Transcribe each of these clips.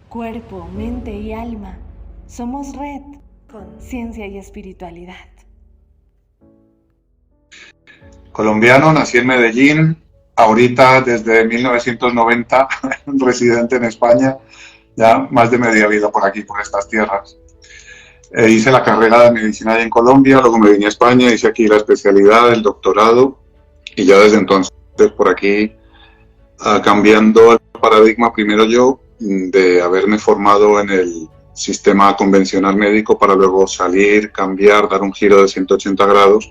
Cuerpo, mente y alma. Somos red con ciencia y espiritualidad. Colombiano, nací en Medellín, ahorita desde 1990 residente en España, ya más de media vida por aquí, por estas tierras. Hice la carrera de medicina allá en Colombia, luego me vine a España, hice aquí la especialidad, el doctorado, y ya desde entonces por aquí cambiando el paradigma, primero yo, de haberme formado en el sistema convencional médico para luego salir, cambiar, dar un giro de 180 grados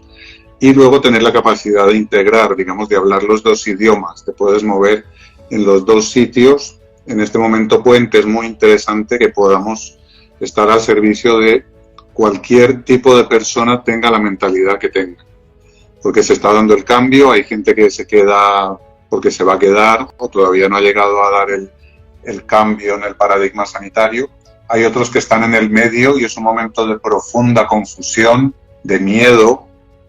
y luego tener la capacidad de integrar, digamos, de hablar los dos idiomas. Te puedes mover en los dos sitios. En este momento Puente es muy interesante que podamos estar al servicio de cualquier tipo de persona, tenga la mentalidad que tenga. Porque se está dando el cambio, hay gente que se queda porque se va a quedar o todavía no ha llegado a dar el cambio en el paradigma sanitario. Hay otros que están en el medio y es un momento de profunda confusión, de miedo.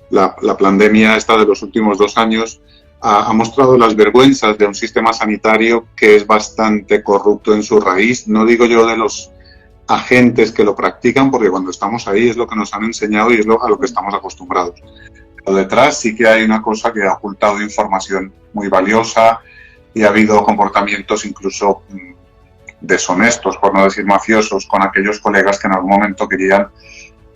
La pandemia esta de los últimos 2 años ha mostrado las vergüenzas de un sistema sanitario que es bastante corrupto en su raíz. No digo yo de los agentes que lo practican, porque cuando estamos ahí es lo que nos han enseñado y es a lo que estamos acostumbrados. Pero detrás sí que hay una cosa que ha ocultado información muy valiosa y ha habido comportamientos incluso deshonestos, por no decir mafiosos, con aquellos colegas que en algún momento querían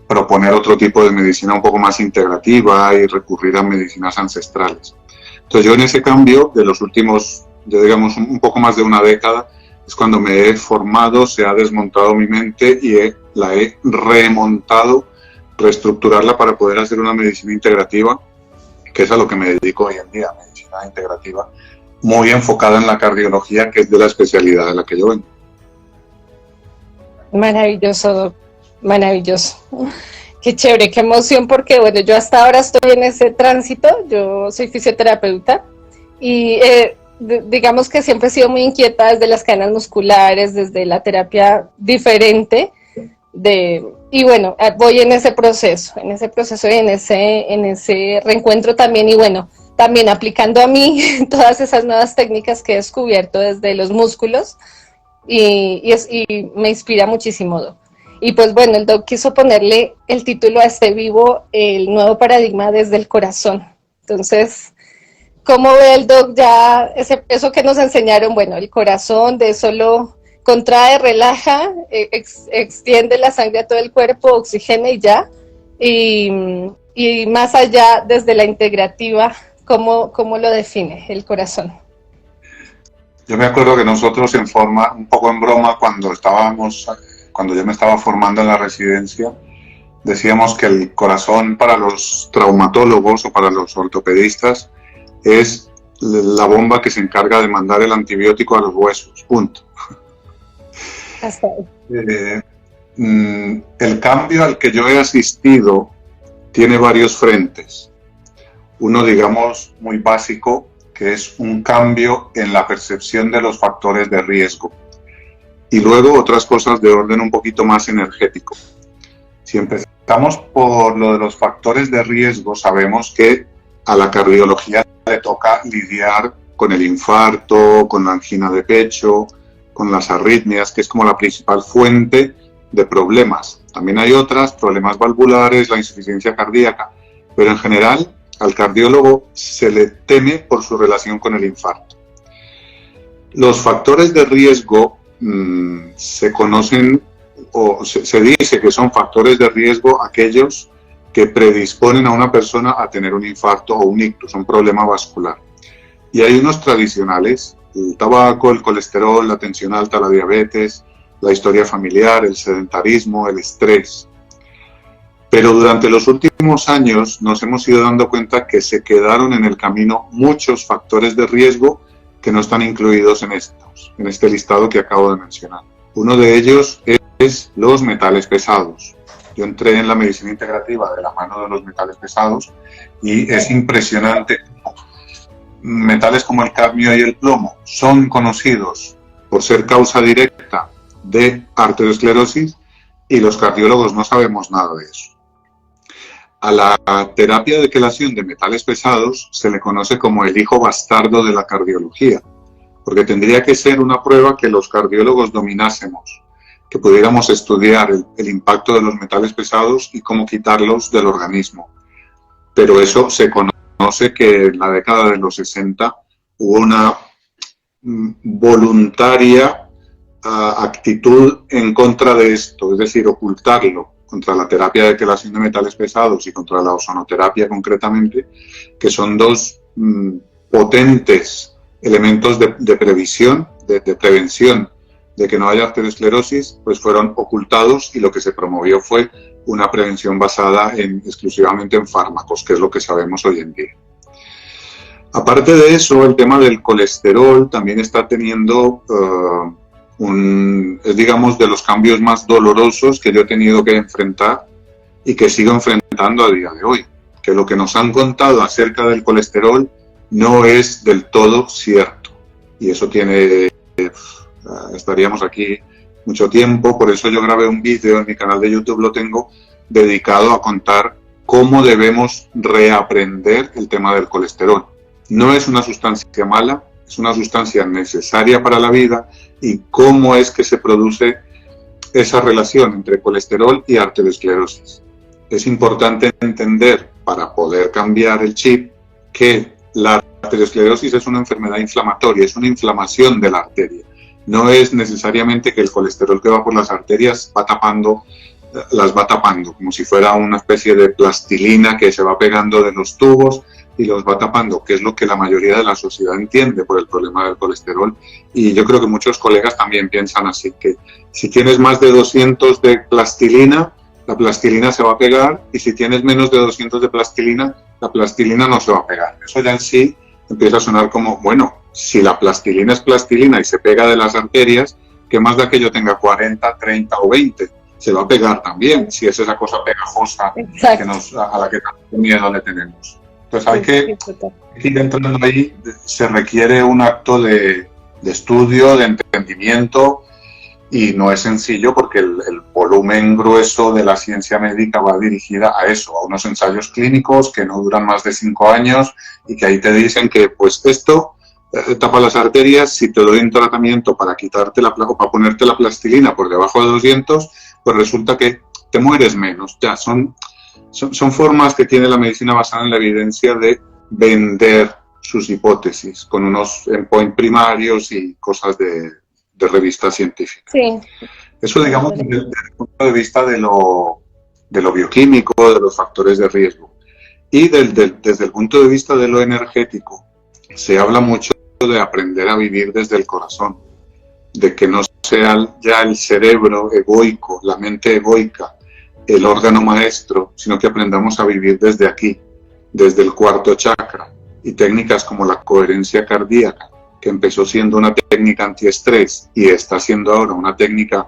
proponer otro tipo de medicina un poco más integrativa y recurrir a medicinas ancestrales. Entonces yo en ese cambio de los últimos, digamos, un poco más de una década, es cuando me he formado, se ha desmontado mi mente y la he remontado, reestructurarla para poder hacer una medicina integrativa, que es a lo que me dedico hoy en día, medicina integrativa, muy enfocada en la cardiología, que es de la especialidad de la que yo vengo. Maravilloso, Doc. Maravilloso. Qué chévere, qué emoción, porque bueno, yo hasta ahora estoy en ese tránsito, yo soy fisioterapeuta y digamos que siempre he sido muy inquieta desde las cadenas musculares, desde la terapia diferente, y bueno, voy en ese proceso y en ese reencuentro también, y bueno, también aplicando a mí todas esas nuevas técnicas que he descubierto desde los músculos, y me inspira muchísimo, Doc. Y pues bueno, el Doc quiso ponerle el título a este vivo, el nuevo paradigma desde el corazón. Entonces, ¿cómo ve el Doc ya eso que nos enseñaron? Bueno, el corazón de solo contrae, relaja, extiende la sangre a todo el cuerpo, oxigena y ya. Y más allá, desde la integrativa, ¿cómo lo define el corazón? Yo me acuerdo que nosotros en forma, un poco en broma, cuando yo me estaba formando en la residencia, decíamos que el corazón para los traumatólogos o para los ortopedistas es la bomba que se encarga de mandar el antibiótico a los huesos, punto. Hasta ahí. El cambio al que yo he asistido tiene varios frentes. Uno, digamos, muy básico, que es un cambio en la percepción de los factores de riesgo. Y luego otras cosas de orden un poquito más energético. Si empezamos por lo de los factores de riesgo, sabemos que a la cardiología le toca lidiar con el infarto, con la angina de pecho, con las arritmias, que es como la principal fuente de problemas. También hay otras, problemas valvulares, la insuficiencia cardíaca, pero en general al cardiólogo se le teme por su relación con el infarto. Los factores de riesgo se conocen o se dice que son factores de riesgo aquellos que predisponen a una persona a tener un infarto o un ictus, un problema vascular. Y hay unos tradicionales, el tabaco, el colesterol, la tensión alta, la diabetes, la historia familiar, el sedentarismo, el estrés. Pero durante los últimos años nos hemos ido dando cuenta que se quedaron en el camino muchos factores de riesgo que no están incluidos en este listado que acabo de mencionar. Uno de ellos es los metales pesados. Yo entré en la medicina integrativa de la mano de los metales pesados y es impresionante. Metales como el cadmio y el plomo son conocidos por ser causa directa de arteriosclerosis y los cardiólogos no sabemos nada de eso. A la terapia de quelación de metales pesados se le conoce como el hijo bastardo de la cardiología, porque tendría que ser una prueba que los cardiólogos dominásemos, que pudiéramos estudiar el impacto de los metales pesados y cómo quitarlos del organismo. Pero eso se conoce que en la década de los 60 hubo una voluntaria actitud en contra de esto, es decir, ocultarlo, contra la terapia de quelación de metales pesados y contra la ozonoterapia concretamente, que son dos potentes elementos de previsión, de prevención de que no haya arteriosclerosis, pues fueron ocultados y lo que se promovió fue una prevención basada exclusivamente en fármacos, que es lo que sabemos hoy en día. Aparte de eso, el tema del colesterol también está teniendo es, digamos, de los cambios más dolorosos que yo he tenido que enfrentar y que sigo enfrentando a día de hoy. Que lo que nos han contado acerca del colesterol no es del todo cierto. Y eso tiene... estaríamos aquí mucho tiempo, por eso yo grabé un vídeo en mi canal de YouTube, lo tengo, dedicado a contar cómo debemos reaprender el tema del colesterol. No es una sustancia mala, es una sustancia necesaria para la vida, y cómo es que se produce esa relación entre colesterol y arteriosclerosis. Es importante entender, para poder cambiar el chip, que la arteriosclerosis es una enfermedad inflamatoria, es una inflamación de la arteria. No es necesariamente que el colesterol que va por las arterias las va tapando, como si fuera una especie de plastilina que se va pegando de los tubos y los va tapando, que es lo que la mayoría de la sociedad entiende por el problema del colesterol. Y yo creo que muchos colegas también piensan así, que si tienes más de 200 de plastilina, la plastilina se va a pegar, y si tienes menos de 200 de plastilina, la plastilina no se va a pegar. Eso ya en sí empieza a sonar como, bueno, si la plastilina es plastilina y se pega de las arterias, ¿qué más da que yo tenga 40, 30 o 20? Se va a pegar también, si es esa cosa pegajosa a la que tanto miedo le tenemos. Entonces hay que ir entrando ahí, se requiere un acto de estudio, de entendimiento, y no es sencillo porque el volumen grueso de la ciencia médica va dirigida a eso, a unos ensayos clínicos que no duran más de 5 años y que ahí te dicen que pues esto tapa las arterias, si te doy un tratamiento para quitarte o para ponerte la plastilina por debajo de 200, pues resulta que te mueres menos. Ya son formas que tiene la medicina basada en la evidencia de vender sus hipótesis con unos endpoints primarios y cosas de revistas científicas. Sí. Eso, digamos, desde el punto de vista de lo bioquímico, de los factores de riesgo. Y desde el punto de vista de lo energético, se habla mucho de aprender a vivir desde el corazón, de que no sea ya el cerebro egoico, la mente egoica, el órgano maestro, sino que aprendamos a vivir desde aquí, desde el cuarto chakra, y técnicas como la coherencia cardíaca, que empezó siendo una técnica antiestrés y está siendo ahora una técnica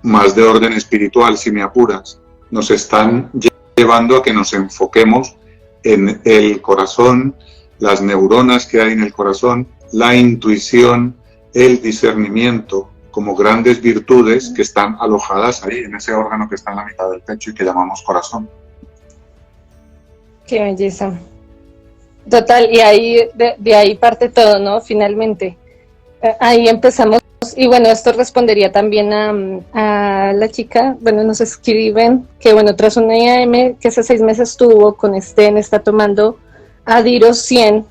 más de orden espiritual, si me apuras, nos están llevando a que nos enfoquemos en el corazón, las neuronas que hay en el corazón, la intuición, el discernimiento, como grandes virtudes que están alojadas ahí, en ese órgano que está en la mitad del pecho y que llamamos corazón. Qué belleza. Total, y ahí de ahí parte todo, ¿no? Finalmente. Ahí empezamos, y bueno, esto respondería también a la chica, bueno, nos escriben que, bueno, tras una IAM que hace 6 meses tuvo con Estén, está tomando Adiro 100,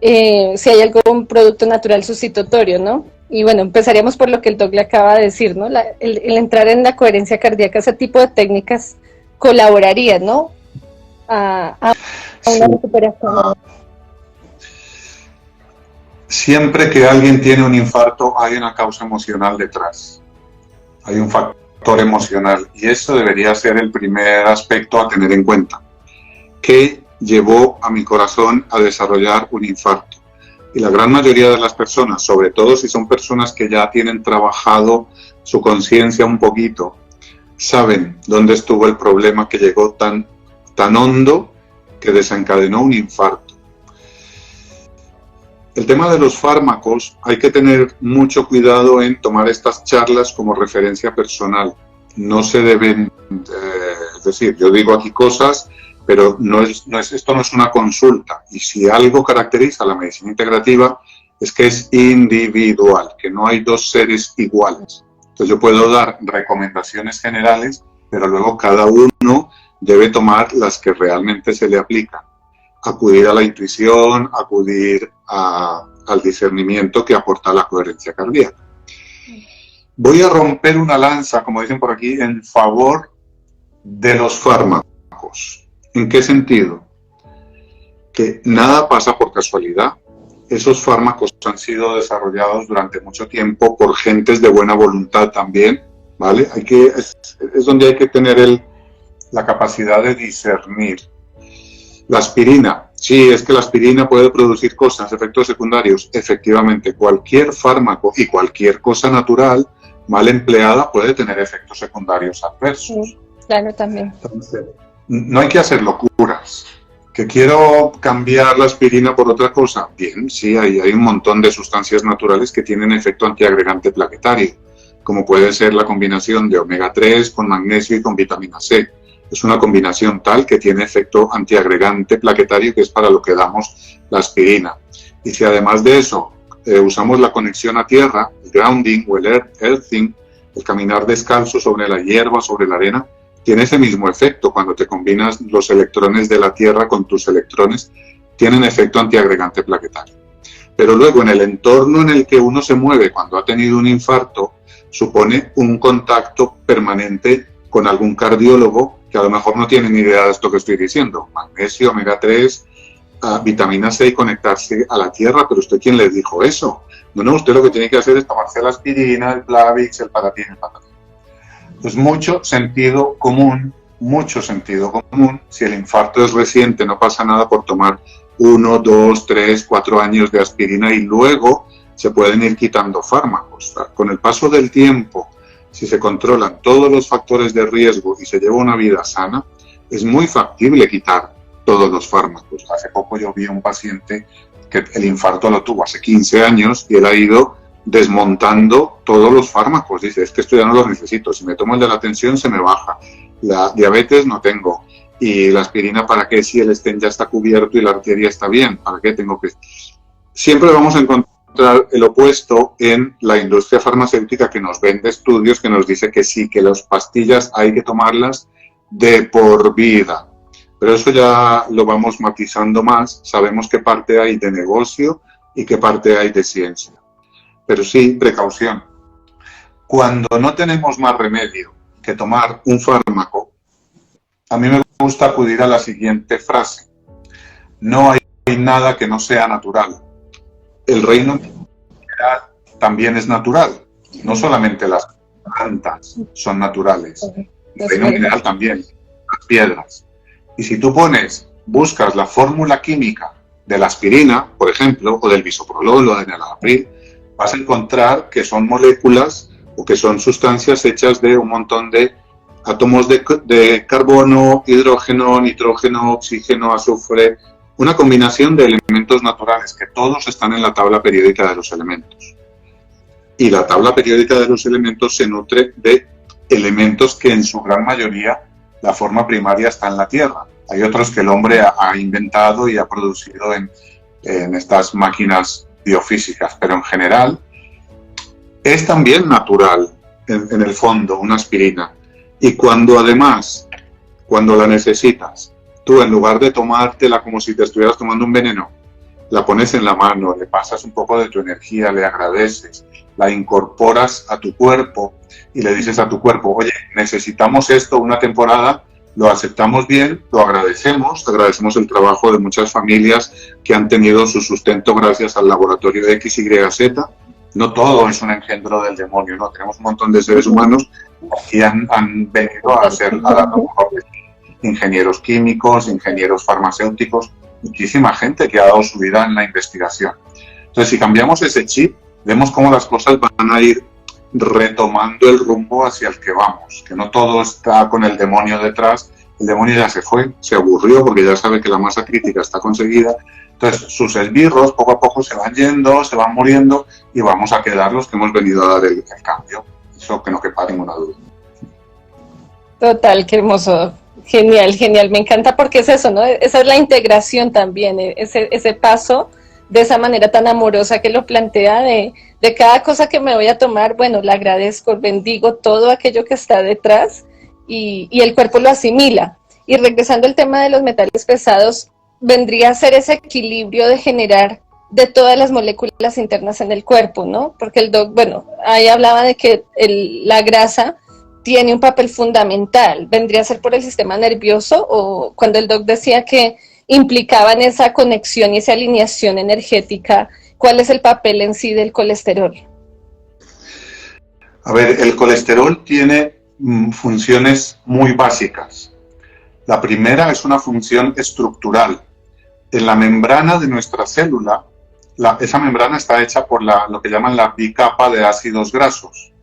si hay algún producto natural sustitutorio, ¿no? Y bueno, empezaríamos por lo que el doc le acaba de decir, ¿no? El entrar en la coherencia cardíaca, ese tipo de técnicas colaboraría, ¿no? A una recuperación. Siempre que alguien tiene un infarto hay una causa emocional detrás, hay un factor emocional, y eso debería ser el primer aspecto a tener en cuenta. ¿Qué llevó a mi corazón a desarrollar un infarto? Y la gran mayoría de las personas, sobre todo si son personas que ya tienen trabajado su conciencia un poquito, saben dónde estuvo el problema que llegó tan hondo que desencadenó un infarto. El tema de los fármacos, hay que tener mucho cuidado en tomar estas charlas como referencia personal. No se deben, es decir, yo digo aquí cosas, pero esto no es una consulta. Y si algo caracteriza a la medicina integrativa es que es individual, que no hay dos seres iguales. Entonces yo puedo dar recomendaciones generales, pero luego cada uno debe tomar las que realmente se le aplican. Acudir a la intuición, acudir al discernimiento que aporta la coherencia cardíaca. Voy a romper una lanza, como dicen por aquí, en favor de los fármacos. ¿En qué sentido? Que nada pasa por casualidad. Esos fármacos han sido desarrollados durante mucho tiempo por gentes de buena voluntad también, ¿vale? Es donde hay que tener la capacidad de discernir. La aspirina, sí, es que la aspirina puede producir cosas, efectos secundarios. Efectivamente, cualquier fármaco y cualquier cosa natural mal empleada puede tener efectos secundarios adversos. Sí, claro, también. Entonces, no hay que hacer locuras. ¿Que quiero cambiar la aspirina por otra cosa? Bien, sí, hay un montón de sustancias naturales que tienen efecto antiagregante plaquetario, como puede ser la combinación de omega 3 con magnesio y con vitamina C. Es una combinación tal que tiene efecto antiagregante plaquetario, que es para lo que damos la aspirina. Y si además de eso usamos la conexión a tierra, el grounding o el earthing, el caminar descalzo sobre la hierba, sobre la arena, tiene ese mismo efecto. Cuando te combinas los electrones de la tierra con tus electrones, tienen efecto antiagregante plaquetario. Pero luego en el entorno en el que uno se mueve cuando ha tenido un infarto, supone un contacto permanente con algún cardiólogo que a lo mejor no tiene ni idea de esto que estoy diciendo. Magnesio, omega 3, vitamina C y conectarse a la tierra. Pero ¿usted quién le dijo eso? No, usted lo que tiene que hacer es tomarse la aspirina, el Plavix, el Patatín, el Patatín. Pues mucho sentido común. Si el infarto es reciente, no pasa nada por tomar 1, 2, 3, 4 años de aspirina y luego se pueden ir quitando fármacos. Con el paso del tiempo, si se controlan todos los factores de riesgo y se lleva una vida sana, es muy factible quitar todos los fármacos. Hace poco yo vi a un paciente que el infarto lo tuvo hace 15 años y él ha ido desmontando todos los fármacos. Dice, es que esto ya no lo necesito. Si me tomo el de la tensión se me baja. La diabetes no tengo. Y la aspirina, ¿para qué? Si el stent ya está cubierto y la arteria está bien, ¿para qué tengo que...? Siempre vamos a encontrar el opuesto en la industria farmacéutica, que nos vende estudios que nos dice que sí, que las pastillas hay que tomarlas de por vida. Pero eso ya lo vamos matizando más. Sabemos qué parte hay de negocio y qué parte hay de ciencia. Pero sí, precaución. Cuando no tenemos más remedio que tomar un fármaco, a mí me gusta acudir a la siguiente frase. No hay nada que no sea natural. El reino mineral también es natural. No solamente las plantas son naturales. El reino mineral también, las piedras. Y si tú buscas la fórmula química de la aspirina, por ejemplo, o del bisoprolol o del enalapril, vas a encontrar que son moléculas o que son sustancias hechas de un montón de átomos de carbono, hidrógeno, nitrógeno, oxígeno, azufre, una combinación de elementos naturales que todos están en la tabla periódica de los elementos. Y la tabla periódica de los elementos se nutre de elementos que en su gran mayoría la forma primaria está en la Tierra. Hay otros que el hombre ha inventado y ha producido en estas máquinas biofísicas, pero en general es también natural en el fondo una aspirina. Y cuando además, cuando la necesitas, tú en lugar de tomártela como si te estuvieras tomando un veneno, la pones en la mano, le pasas un poco de tu energía, le agradeces, la incorporas a tu cuerpo y le dices a tu cuerpo, oye, necesitamos esto una temporada, lo aceptamos bien, lo agradecemos el trabajo de muchas familias que han tenido su sustento gracias al laboratorio de XYZ. No todo es un engendro del demonio, ¿no? Tenemos un montón de seres humanos que han venido a dar lo mejor de sí. Ingenieros químicos, ingenieros farmacéuticos, muchísima gente que ha dado su vida en la investigación. Entonces, si cambiamos ese chip, vemos cómo las cosas van a ir retomando el rumbo hacia el que vamos, que no todo está con el demonio detrás. El demonio ya se fue, se aburrió porque ya sabe que la masa crítica está conseguida. Entonces sus esbirros poco a poco se van yendo, se van muriendo y vamos a quedar los que hemos venido a dar el cambio. Eso que no quepa ninguna duda. Total, qué hermoso. Genial, genial. Me encanta porque es eso, ¿no? Esa es la integración también, ese paso de esa manera tan amorosa que lo plantea, de cada cosa que me voy a tomar, bueno, le agradezco, bendigo todo aquello que está detrás y el cuerpo lo asimila. Y regresando al tema de los metales pesados, vendría a ser ese equilibrio de generar de todas las moléculas internas en el cuerpo, ¿no? Porque el doc, bueno, ahí hablaba de que la grasa tiene un papel fundamental. ¿Vendría a ser por el sistema nervioso o cuando el doc decía que implicaban esa conexión y esa alineación energética, cuál es el papel en sí del colesterol? A ver, el colesterol tiene funciones muy básicas. La primera es una función estructural. En la membrana de nuestra célula, esa membrana está hecha por lo que llaman la bicapa de ácidos grasos,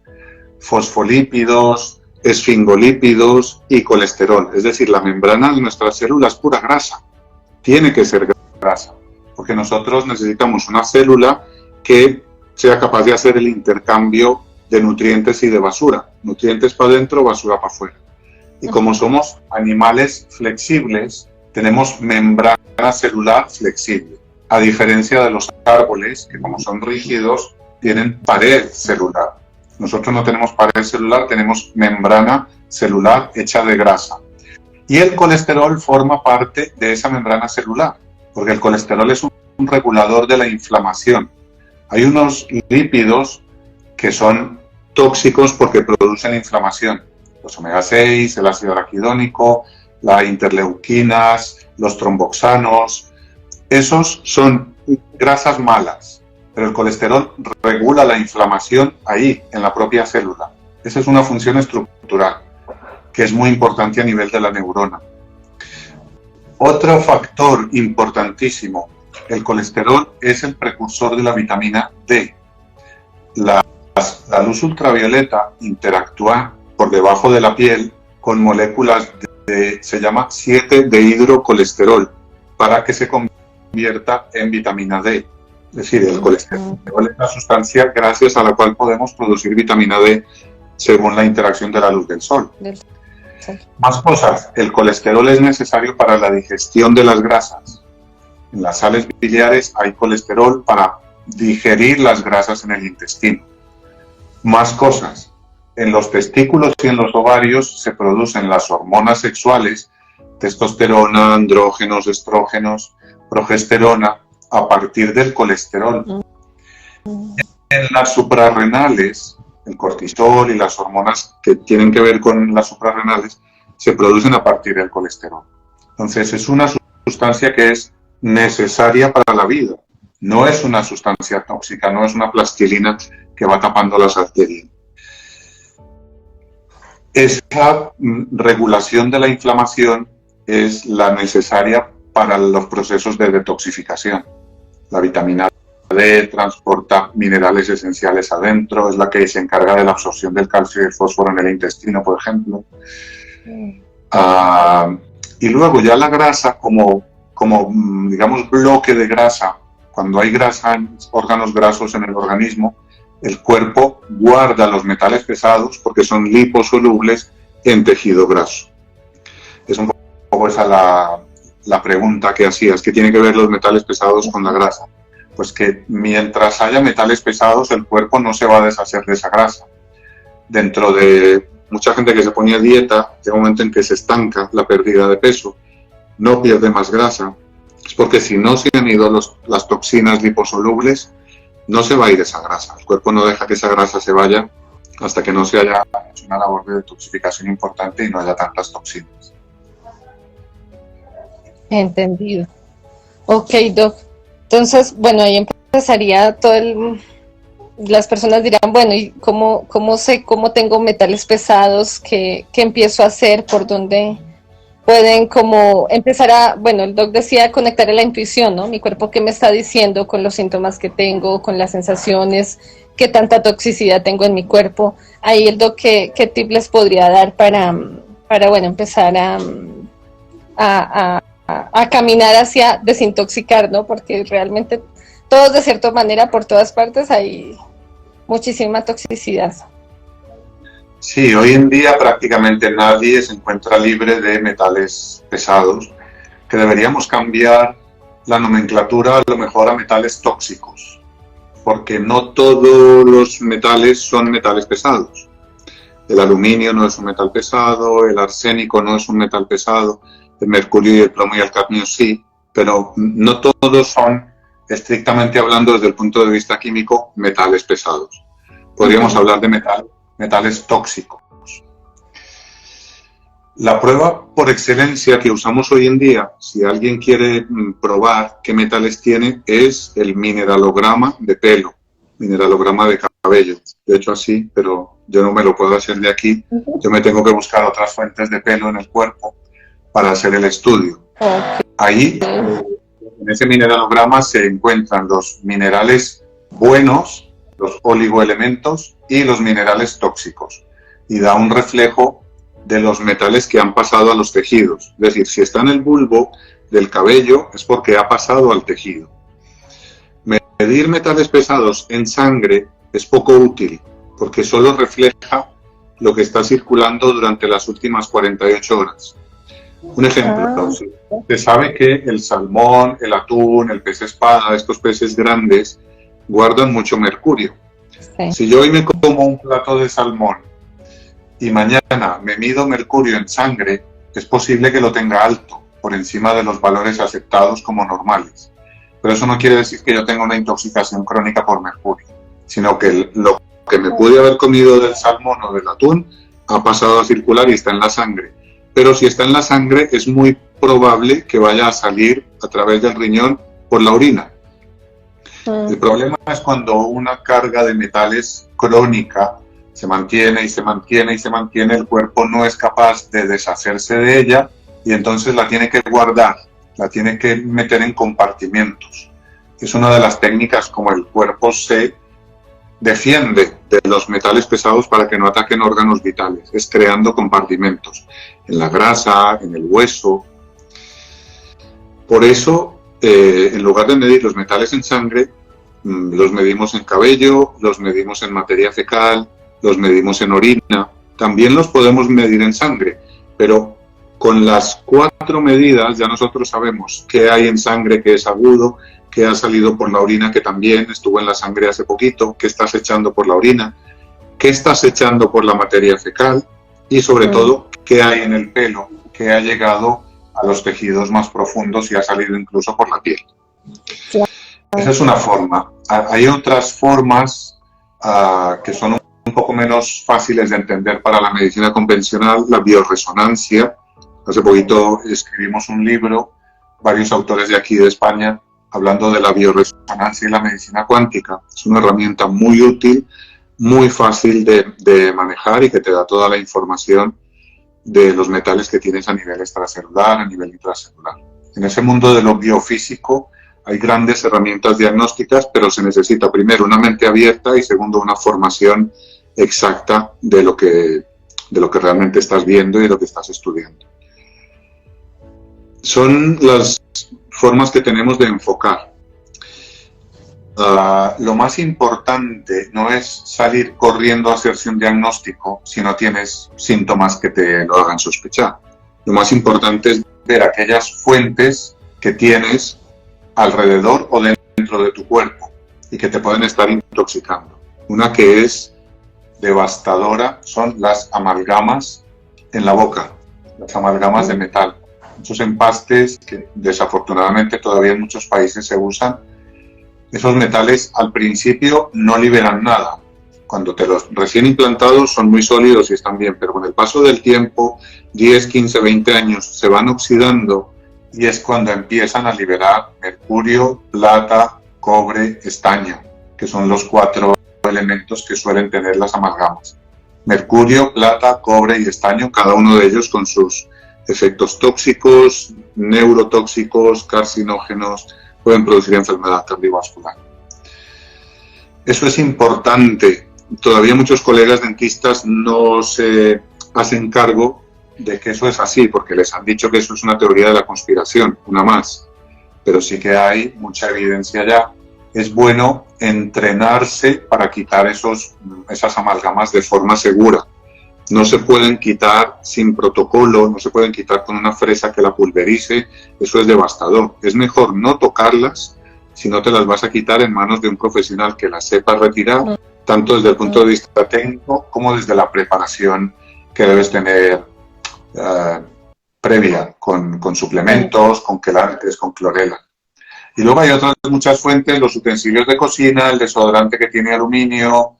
fosfolípidos, esfingolípidos y colesterol. Es decir, la membrana de nuestra célula es pura grasa. Tiene que ser grasa, porque nosotros necesitamos una célula que sea capaz de hacer el intercambio de nutrientes y de basura. Nutrientes para adentro, basura para afuera. Y como somos animales flexibles, tenemos membrana celular flexible, a diferencia de los árboles, que como son rígidos, tienen pared celular. Nosotros no tenemos pared celular, tenemos membrana celular hecha de grasa. Y el colesterol forma parte de esa membrana celular, porque el colesterol es un regulador de la inflamación. Hay unos lípidos que son tóxicos porque producen inflamación. Los omega 6, el ácido araquidónico, las interleuquinas, los tromboxanos, esos son grasas malas, pero el colesterol regula la inflamación ahí, en la propia célula. Esa es una función estructural que es muy importante a nivel de la neurona. Otro factor importantísimo, el colesterol es el precursor de la vitamina D. La luz ultravioleta interactúa por debajo de la piel con moléculas se llama 7-dehidrocolesterol para que se convierta en vitamina D. Es decir, el colesterol es la sustancia gracias a la cual podemos producir vitamina D según la interacción de la luz del sol. Más cosas, el colesterol es necesario para la digestión de las grasas. En las sales biliares hay colesterol para digerir las grasas en el intestino. Más cosas, en los testículos y en los ovarios se producen las hormonas sexuales, testosterona, andrógenos, estrógenos, progesterona, a partir del colesterol. En las suprarrenales, el cortisol y las hormonas que tienen que ver con las suprarrenales se producen a partir del colesterol. Entonces es una sustancia que es necesaria para la vida. No es una sustancia tóxica, no es una plastilina que va tapando las arterias. Esa regulación de la inflamación es la necesaria para los procesos de detoxificación. La vitamina D transporta minerales esenciales adentro, es la que se encarga de la absorción del calcio y el fósforo en el intestino, por ejemplo. Y luego ya la grasa como digamos bloque de grasa, cuando hay grasa, órganos grasos en el organismo, el cuerpo guarda los metales pesados porque son liposolubles en tejido graso. Es un poco esa la pregunta que hacías, ¿qué tiene que ver los metales pesados con la grasa? Pues que mientras haya metales pesados, el cuerpo no se va a deshacer de esa grasa. Dentro de mucha gente que se pone a dieta, llega un momento en que se estanca la pérdida de peso, no pierde más grasa, es porque si no se han ido las toxinas liposolubles, no se va a ir esa grasa. El cuerpo no deja que esa grasa se vaya hasta que no se haya hecho una labor de detoxificación importante y no haya tantas toxinas. Entendido. Ok, Doc. Entonces, bueno, ahí empezaría las personas dirán, bueno, ¿y cómo sé cómo tengo metales pesados? ¿Qué empiezo a hacer? ¿Por dónde pueden como empezar a, bueno, el doc decía conectar a la intuición, ¿no? Mi cuerpo, ¿qué me está diciendo con los síntomas que tengo, con las sensaciones, qué tanta toxicidad tengo en mi cuerpo? Ahí el doc, ¿qué tip les podría dar para bueno, empezar a caminar hacia desintoxicar, ¿no? Porque realmente todos de cierta manera por todas partes hay muchísima toxicidad. Sí, hoy en día prácticamente nadie se encuentra libre de metales pesados, que deberíamos cambiar la nomenclatura a lo mejor a metales tóxicos, porque no todos los metales son metales pesados. El aluminio no es un metal pesado, el arsénico no es un metal pesado, el mercurio y el plomo y el cadmio sí, pero no todos son, estrictamente hablando desde el punto de vista químico, metales pesados. Podríamos hablar de metales tóxicos. La prueba por excelencia que usamos hoy en día, si alguien quiere probar qué metales tiene, es el mineralograma de pelo, mineralograma de cabello. De hecho así, pero yo no me lo puedo hacer de aquí. Yo me tengo que buscar otras fuentes de pelo en el cuerpo para hacer el estudio. Ahí, en ese mineralograma se encuentran los minerales buenos, los oligoelementos y los minerales tóxicos. Y da un reflejo de los metales que han pasado a los tejidos. Es decir, si está en el bulbo del cabello es porque ha pasado al tejido. Medir metales pesados en sangre es poco útil porque solo refleja lo que está circulando durante las últimas 48 horas. Un ejemplo, se sabe que el salmón, el atún, el pez espada, estos peces grandes guardan mucho mercurio. Sí. Si yo hoy me como un plato de salmón y mañana me mido mercurio en sangre, es posible que lo tenga alto, por encima de los valores aceptados como normales. Pero eso no quiere decir que yo tenga una intoxicación crónica por mercurio, sino que lo que me pude haber comido del salmón o del atún ha pasado a circular y está en la sangre. Pero si está en la sangre, es muy probable que vaya a salir a través del riñón por la orina. El problema es cuando una carga de metales crónica se mantiene y se mantiene y se mantiene, el cuerpo no es capaz de deshacerse de ella y entonces la tiene que guardar, la tiene que meter en compartimentos. Es una de las técnicas como el cuerpo se defiende de los metales pesados para que no ataquen órganos vitales, es creando compartimentos en la grasa, en el hueso. Por eso, en lugar de medir los metales en sangre, los medimos en cabello, los medimos en materia fecal, los medimos en orina, también los podemos medir en sangre, pero con las 4 medidas ya nosotros sabemos qué hay en sangre que es agudo, qué ha salido por la orina que también estuvo en la sangre hace poquito, qué estás echando por la orina, qué estás echando por la materia fecal y sobre todo qué hay en el pelo, que ha llegado a los tejidos más profundos y ha salido incluso por la piel. Esa es una forma. Hay otras formas que son un poco menos fáciles de entender para la medicina convencional, la bioresonancia. Hace poquito escribimos un libro, varios autores de aquí de España, hablando de la bioresonancia y la medicina cuántica. Es una herramienta muy útil, muy fácil de manejar y que te da toda la información de los metales que tienes a nivel extracelular, a nivel intracelular. En ese mundo de lo biofísico hay grandes herramientas diagnósticas, pero se necesita primero una mente abierta y segundo una formación exacta de lo que realmente estás viendo y de lo que estás estudiando. Son las formas que tenemos de enfocar. Lo más importante no es salir corriendo a hacerse un diagnóstico si no tienes síntomas que te lo hagan sospechar. Lo más importante es ver aquellas fuentes que tienes alrededor o dentro de tu cuerpo y que te pueden estar intoxicando. Una que es devastadora son las amalgamas en la boca, las amalgamas de metal. Muchos empastes que desafortunadamente todavía en muchos países se usan. Esos metales al principio no liberan nada. Cuando te los recién implantados son muy sólidos y están bien, pero con el paso del tiempo, 10, 15, 20 años, se van oxidando y es cuando empiezan a liberar mercurio, plata, cobre, estaño, que son los 4 elementos que suelen tener las amalgamas. Mercurio, plata, cobre y estaño, cada uno de ellos con sus efectos tóxicos, neurotóxicos, carcinógenos, pueden producir enfermedad cardiovascular. Eso es importante. Todavía muchos colegas dentistas no se hacen cargo de que eso es así, porque les han dicho que eso es una teoría de la conspiración, una más. Pero sí que hay mucha evidencia ya. Es bueno entrenarse para quitar esas amalgamas de forma segura. no se pueden quitar sin protocolo, no se pueden quitar con una fresa que la pulverice, eso es devastador. Es mejor no tocarlas si no te las vas a quitar en manos de un profesional que las sepa retirar, tanto desde el punto de vista técnico como desde la preparación que debes tener previa, con suplementos, con quelantes, con clorela. Y luego hay otras muchas fuentes, los utensilios de cocina, el desodorante que tiene aluminio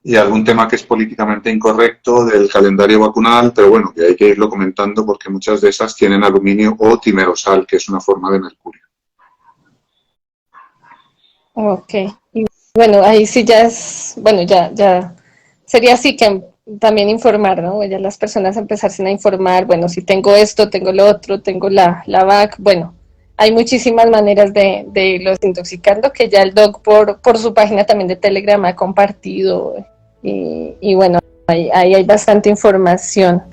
y algún tema que es políticamente incorrecto del calendario vacunal, pero bueno, que hay que irlo comentando porque muchas de esas tienen aluminio o timerosal, que es una forma de mercurio. Ok, y bueno, ahí sí ya es, bueno, ya sería así que también informar, ¿no? Ya las personas empezarse a informar, bueno, si tengo esto, tengo lo otro, tengo la VAC, bueno, hay muchísimas maneras de irlos intoxicando, que ya el doc por su página también de Telegram ha compartido, y bueno, ahí hay bastante información.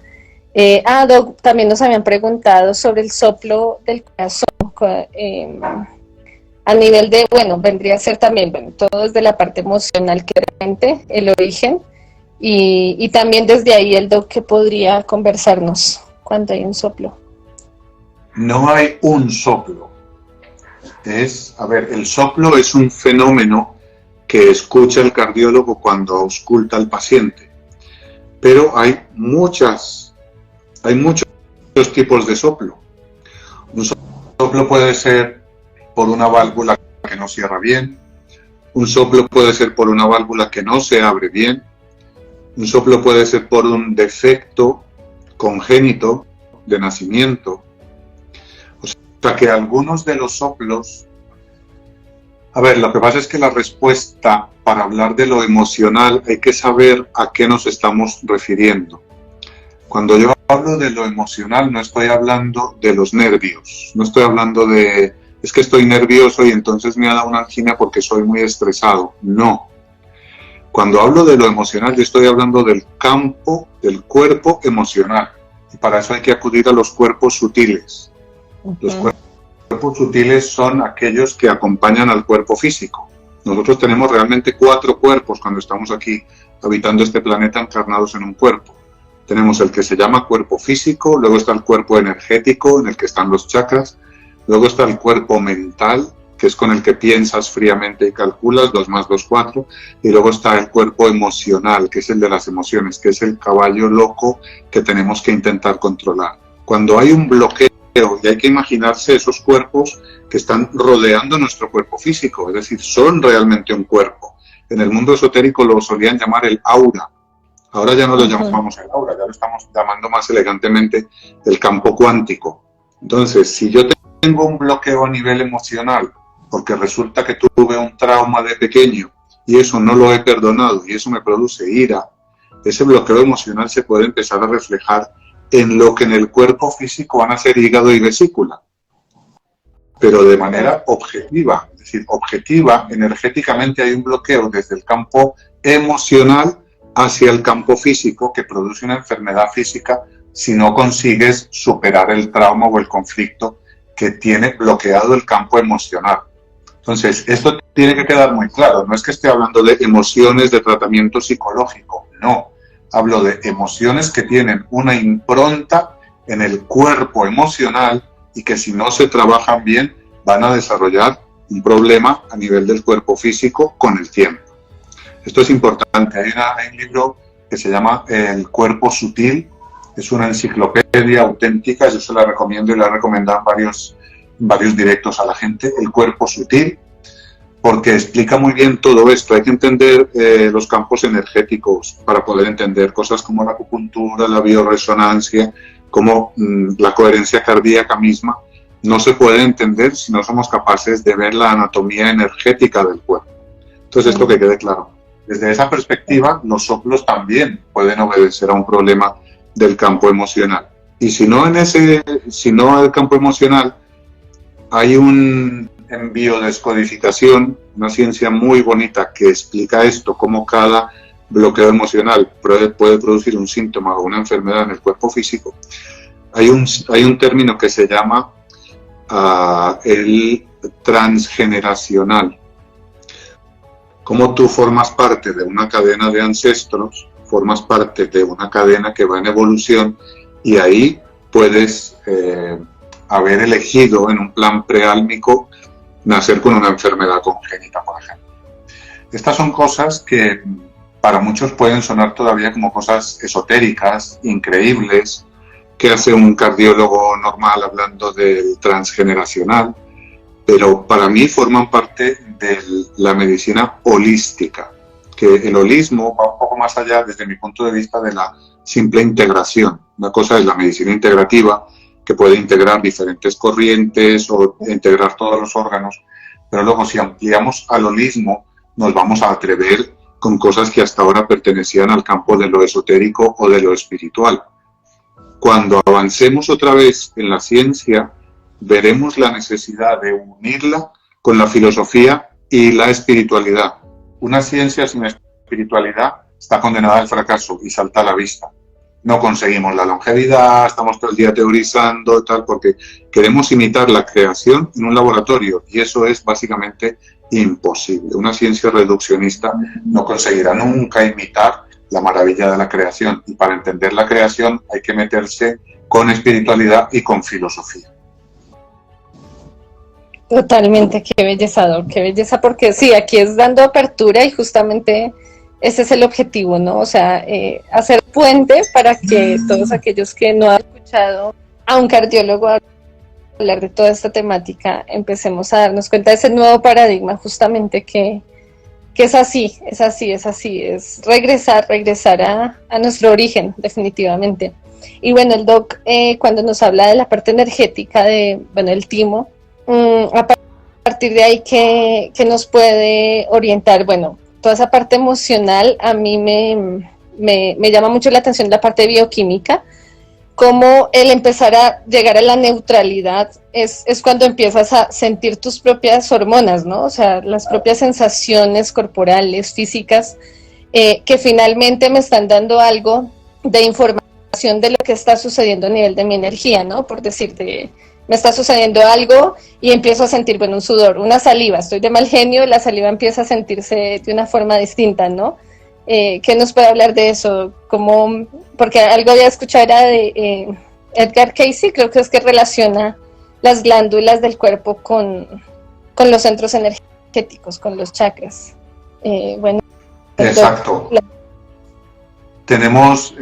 Doc, también nos habían preguntado sobre el soplo del corazón, a nivel de, bueno, vendría a ser también, bueno, todo desde la parte emocional, que realmente el origen, y también desde ahí el doc que podría conversarnos cuando hay un soplo. No hay un soplo. El soplo es un fenómeno que escucha el cardiólogo cuando ausculta al paciente. Pero hay muchos tipos de soplo. Un soplo puede ser por una válvula que no cierra bien. Un soplo puede ser por una válvula que no se abre bien. Un soplo puede ser por un defecto congénito de nacimiento. O sea que algunos de los soplos... lo que pasa es que la respuesta para hablar de lo emocional hay que saber a qué nos estamos refiriendo. Cuando yo hablo de lo emocional no estoy hablando de los nervios, no estoy hablando de es que estoy nervioso y entonces me ha dado una angina porque soy muy estresado. No. Cuando hablo de lo emocional yo estoy hablando del campo del cuerpo emocional y para eso hay que acudir a los cuerpos sutiles. Los cuerpos sutiles son aquellos que acompañan al cuerpo físico. Nosotros tenemos realmente 4 cuerpos cuando estamos aquí habitando este planeta encarnados en un cuerpo. Tenemos el que se llama cuerpo físico, luego está el cuerpo energético en el que están los chakras, luego está el cuerpo mental, que es con el que piensas fríamente y calculas, 2 más 2, 4, y luego está el cuerpo emocional, que es el de las emociones, que es el caballo loco que tenemos que intentar controlar. Cuando hay un bloqueo, y hay que imaginarse esos cuerpos que están rodeando nuestro cuerpo físico, es decir, son realmente un cuerpo. En el mundo esotérico lo solían llamar el aura. Ahora ya no lo llamamos el aura, ya lo estamos llamando más elegantemente el campo cuántico. Entonces, si yo tengo un bloqueo a nivel emocional, porque resulta que tuve un trauma de pequeño y eso no lo he perdonado y eso me produce ira, ese bloqueo emocional se puede empezar a reflejar en lo que en el cuerpo físico van a ser hígado y vesícula, pero de manera objetiva, es decir, objetiva, energéticamente hay un bloqueo desde el campo emocional hacia el campo físico que produce una enfermedad física si no consigues superar el trauma o el conflicto que tiene bloqueado el campo emocional. Entonces, esto tiene que quedar muy claro, no es que esté hablando de emociones de tratamiento psicológico, no. Hablo de emociones que tienen una impronta en el cuerpo emocional y que si no se trabajan bien van a desarrollar un problema a nivel del cuerpo físico con el tiempo. Esto es importante. Hay un libro que se llama El cuerpo sutil, es una enciclopedia auténtica, yo se la recomiendo y la he recomendado en varios directos a la gente, El cuerpo sutil, porque explica muy bien todo esto. Hay que entender los campos energéticos para poder entender cosas como la acupuntura, la bioresonancia, como la coherencia cardíaca misma. No se puede entender si no somos capaces de ver la anatomía energética del cuerpo. Entonces, esto que quede claro. Desde esa perspectiva, los soplos también pueden obedecer a un problema del campo emocional. Y si no el campo emocional, hay en biodescodificación, una ciencia muy bonita que explica esto, cómo cada bloqueo emocional puede producir un síntoma o una enfermedad en el cuerpo físico. Hay un término que se llama el transgeneracional. Como tú formas parte de una cadena de ancestros, formas parte de una cadena que va en evolución y ahí puedes haber elegido en un plan preálmico nacer con una enfermedad congénita, por ejemplo. Estas son cosas que para muchos pueden sonar todavía como cosas esotéricas, increíbles, que hace un cardiólogo normal hablando del transgeneracional, pero para mí forman parte de la medicina holística, que el holismo va un poco más allá desde mi punto de vista de la simple integración. Una cosa es la medicina integrativa, que puede integrar diferentes corrientes o integrar todos los órganos, pero luego si ampliamos al holismo nos vamos a atrever con cosas que hasta ahora pertenecían al campo de lo esotérico o de lo espiritual. Cuando avancemos otra vez en la ciencia, veremos la necesidad de unirla con la filosofía y la espiritualidad. Una ciencia sin espiritualidad está condenada al fracaso y salta a la vista. No conseguimos la longevidad, estamos todo el día teorizando y tal, porque queremos imitar la creación en un laboratorio y eso es básicamente imposible. Una ciencia reduccionista no conseguirá nunca imitar la maravilla de la creación y para entender la creación hay que meterse con espiritualidad y con filosofía. Totalmente, qué belleza, porque sí, aquí es dando apertura y justamente ese es el objetivo, ¿no? O sea, hacer puente para que todos aquellos que no han escuchado a un cardiólogo hablar de toda esta temática, empecemos a darnos cuenta de ese nuevo paradigma justamente que es así, es regresar a nuestro origen, definitivamente. Y bueno, el doc, cuando nos habla de la parte energética del timo, a partir de ahí, ¿qué nos puede orientar? Bueno, toda esa parte emocional a mí me llama mucho la atención la parte bioquímica, como el empezar a llegar a la neutralidad es cuando empiezas a sentir tus propias hormonas, ¿no? O sea, las propias sensaciones corporales, físicas, que finalmente me están dando algo de información de lo que está sucediendo a nivel de mi energía, ¿no? Por decirte, me está sucediendo algo y empiezo a sentir, bueno, un sudor, una saliva, estoy de mal genio, la saliva empieza a sentirse de una forma distinta, ¿no? ¿Qué nos puede hablar de eso? Porque algo había escuchado era de Edgar Cayce, creo que es que relaciona las glándulas del cuerpo con los centros energéticos, con los chakras. Bueno, exacto. Tenemos,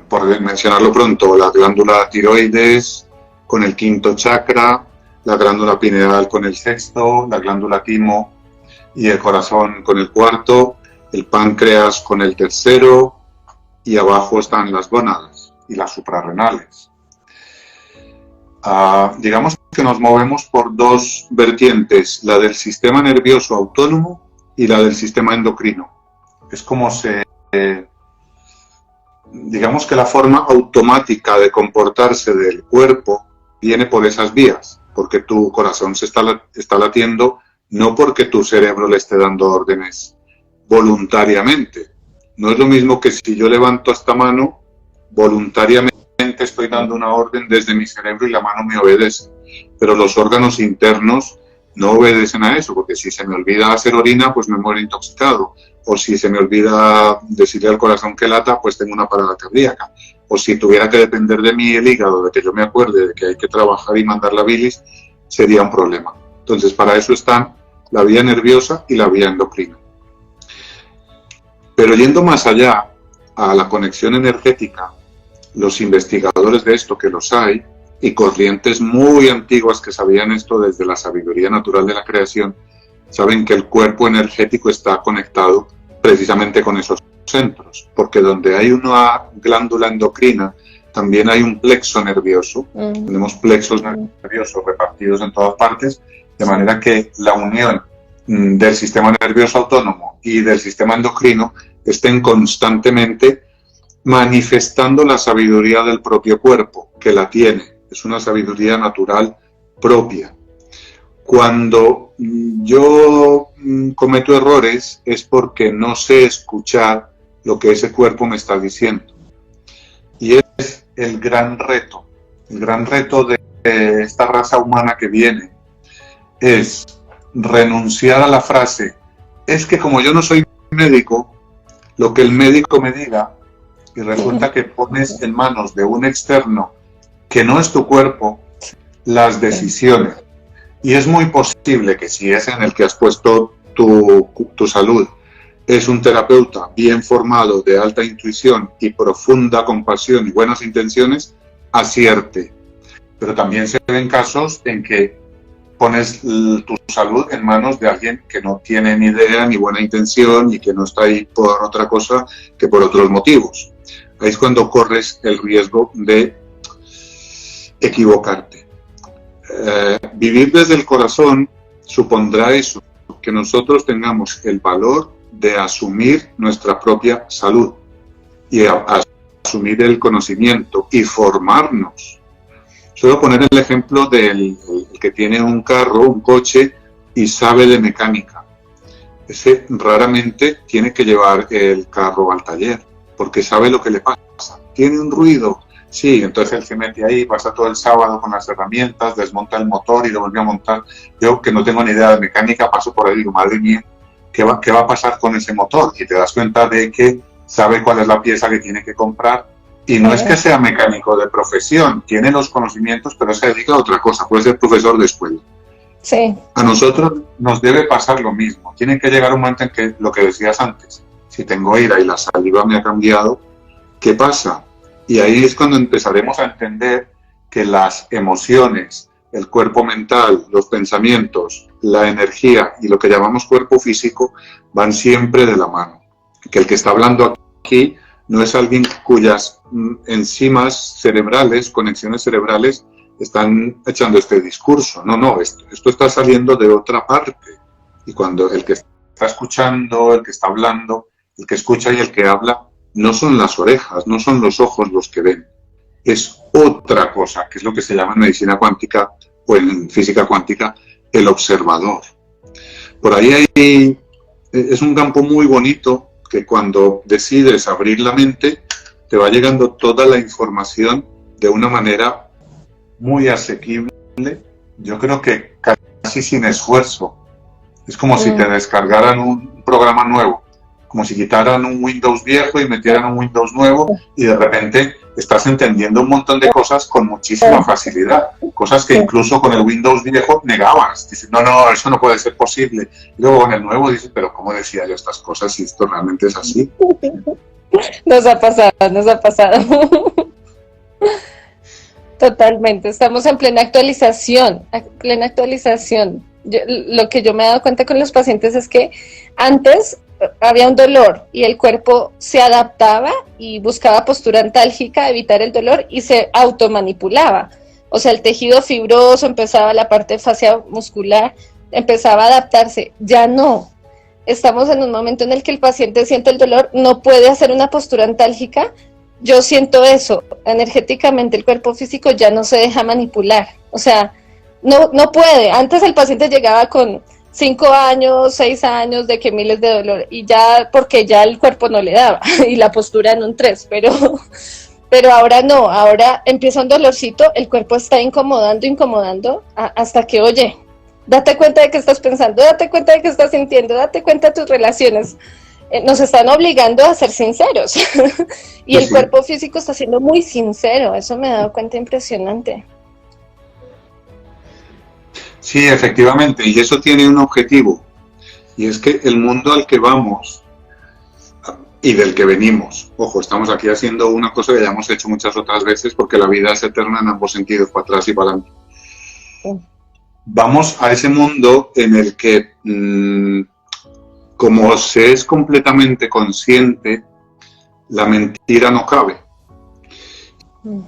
por mencionarlo pronto, la glándula tiroides con el quinto chakra, la glándula pineal con el sexto, la glándula timo y el corazón con el cuarto, el páncreas con el tercero, y abajo están las gónadas y las suprarrenales. Digamos que nos movemos por dos vertientes, la del sistema nervioso autónomo y la del sistema endocrino. Es como digamos que la forma automática de comportarse del cuerpo viene por esas vías, porque tu corazón se está latiendo no porque tu cerebro le esté dando órdenes voluntariamente. No es lo mismo que si yo levanto esta mano, voluntariamente estoy dando una orden desde mi cerebro y la mano me obedece. Pero los órganos internos no obedecen a eso, porque si se me olvida hacer orina, pues me muero intoxicado. O si se me olvida decirle al corazón que lata, pues tengo una parada cardíaca. O si tuviera que depender de mí el hígado, de que yo me acuerde de que hay que trabajar y mandar la bilis, sería un problema. Entonces, para eso están la vía nerviosa y la vía endocrina. Pero yendo más allá a la conexión energética, los investigadores de esto, que los hay, y corrientes muy antiguas que sabían esto desde la sabiduría natural de la creación, saben que el cuerpo energético está conectado precisamente con esos centros, porque donde hay una glándula endocrina, también hay un plexo nervioso. Tenemos plexos nerviosos repartidos en todas partes, de manera que la unión del sistema nervioso autónomo y del sistema endocrino estén constantemente manifestando la sabiduría del propio cuerpo, que la tiene. Es una sabiduría natural propia. Cuando yo cometo errores es porque no sé escuchar lo que ese cuerpo me está diciendo. Y es el gran reto de esta raza humana que viene, es renunciar a la frase, es que como yo no soy médico, lo que el médico me diga, y resulta que pones en manos de un externo que no es tu cuerpo las decisiones. Y es muy posible que si es en el que has puesto tu salud, es un terapeuta bien formado, de alta intuición y profunda compasión y buenas intenciones, acierte. Pero también se ven casos en que pones tu salud en manos de alguien que no tiene ni idea ni buena intención y que no está ahí por otra cosa que por otros motivos. Ahí es cuando corres el riesgo de equivocarte. Vivir desde el corazón supondrá eso, que nosotros tengamos el valor de asumir nuestra propia salud y asumir el conocimiento y formarnos. Suelo poner el ejemplo del que tiene un carro, un coche y sabe de mecánica. Ese raramente tiene que llevar el carro al taller porque sabe lo que le pasa. ¿Tiene un ruido? Sí, entonces él se mete ahí, pasa todo el sábado con las herramientas, desmonta el motor y lo vuelve a montar. Yo, que no tengo ni idea de mecánica, paso por ahí y digo, madre mía, ¿qué va a pasar con ese motor? Y te das cuenta de que sabe cuál es la pieza que tiene que comprar. Y no es que sea mecánico de profesión, tiene los conocimientos, pero se dedica a otra cosa, puede ser profesor de escuela. Sí. A nosotros nos debe pasar lo mismo. Tiene que llegar un momento en que, lo que decías antes, si tengo ira y la saliva me ha cambiado, ¿qué pasa? Y ahí es cuando empezaremos a entender que las emociones, el cuerpo mental, los pensamientos, la energía y lo que llamamos cuerpo físico van siempre de la mano. Que el que está hablando aquí no es alguien cuyas enzimas cerebrales, conexiones cerebrales, están echando este discurso. No, esto está saliendo de otra parte. Y cuando el que está escuchando, el que está hablando, el que escucha y el que habla, no son las orejas, no son los ojos los que ven. Es otra cosa, que es lo que se llama en medicina cuántica o en física cuántica, el observador. Por ahí es un campo muy bonito que cuando decides abrir la mente, te va llegando toda la información de una manera muy asequible, yo creo que casi sin esfuerzo. Es como si te descargaran un programa nuevo, como si quitaran un Windows viejo y metieran un Windows nuevo y de repente estás entendiendo un montón de cosas con muchísima facilidad, cosas que incluso con el Windows viejo negabas. Dices, no, eso no puede ser posible. Y luego con el nuevo dices, pero ¿cómo decía yo estas cosas si esto realmente es así? Nos ha pasado. Totalmente, estamos en plena actualización. Lo que yo me he dado cuenta con los pacientes es que antes había un dolor y el cuerpo se adaptaba y buscaba postura antálgica, evitar el dolor y se automanipulaba. O sea, el tejido fibroso empezaba, la parte fascia muscular empezaba a adaptarse. Ya no. Estamos en un momento en el que el paciente siente el dolor, no puede hacer una postura antálgica. Yo siento eso, energéticamente el cuerpo físico ya no se deja manipular, o sea, no puede. Antes el paciente llegaba con 5 años, 6 años de que miles de dolor y ya, porque ya el cuerpo no le daba y la postura en un 3, pero ahora no, ahora empieza un dolorcito, el cuerpo está incomodando hasta que, oye, date cuenta de que estás pensando, date cuenta de que estás sintiendo, date cuenta de tus relaciones. Nos están obligando a ser sinceros y el cuerpo físico está siendo muy sincero, eso me he dado cuenta impresionante. Sí, efectivamente, y eso tiene un objetivo, y es que el mundo al que vamos y del que venimos, ojo, estamos aquí haciendo una cosa que ya hemos hecho muchas otras veces porque la vida es eterna en ambos sentidos, para atrás y para adelante. Vamos a ese mundo en el que como se es completamente consciente, la mentira no cabe.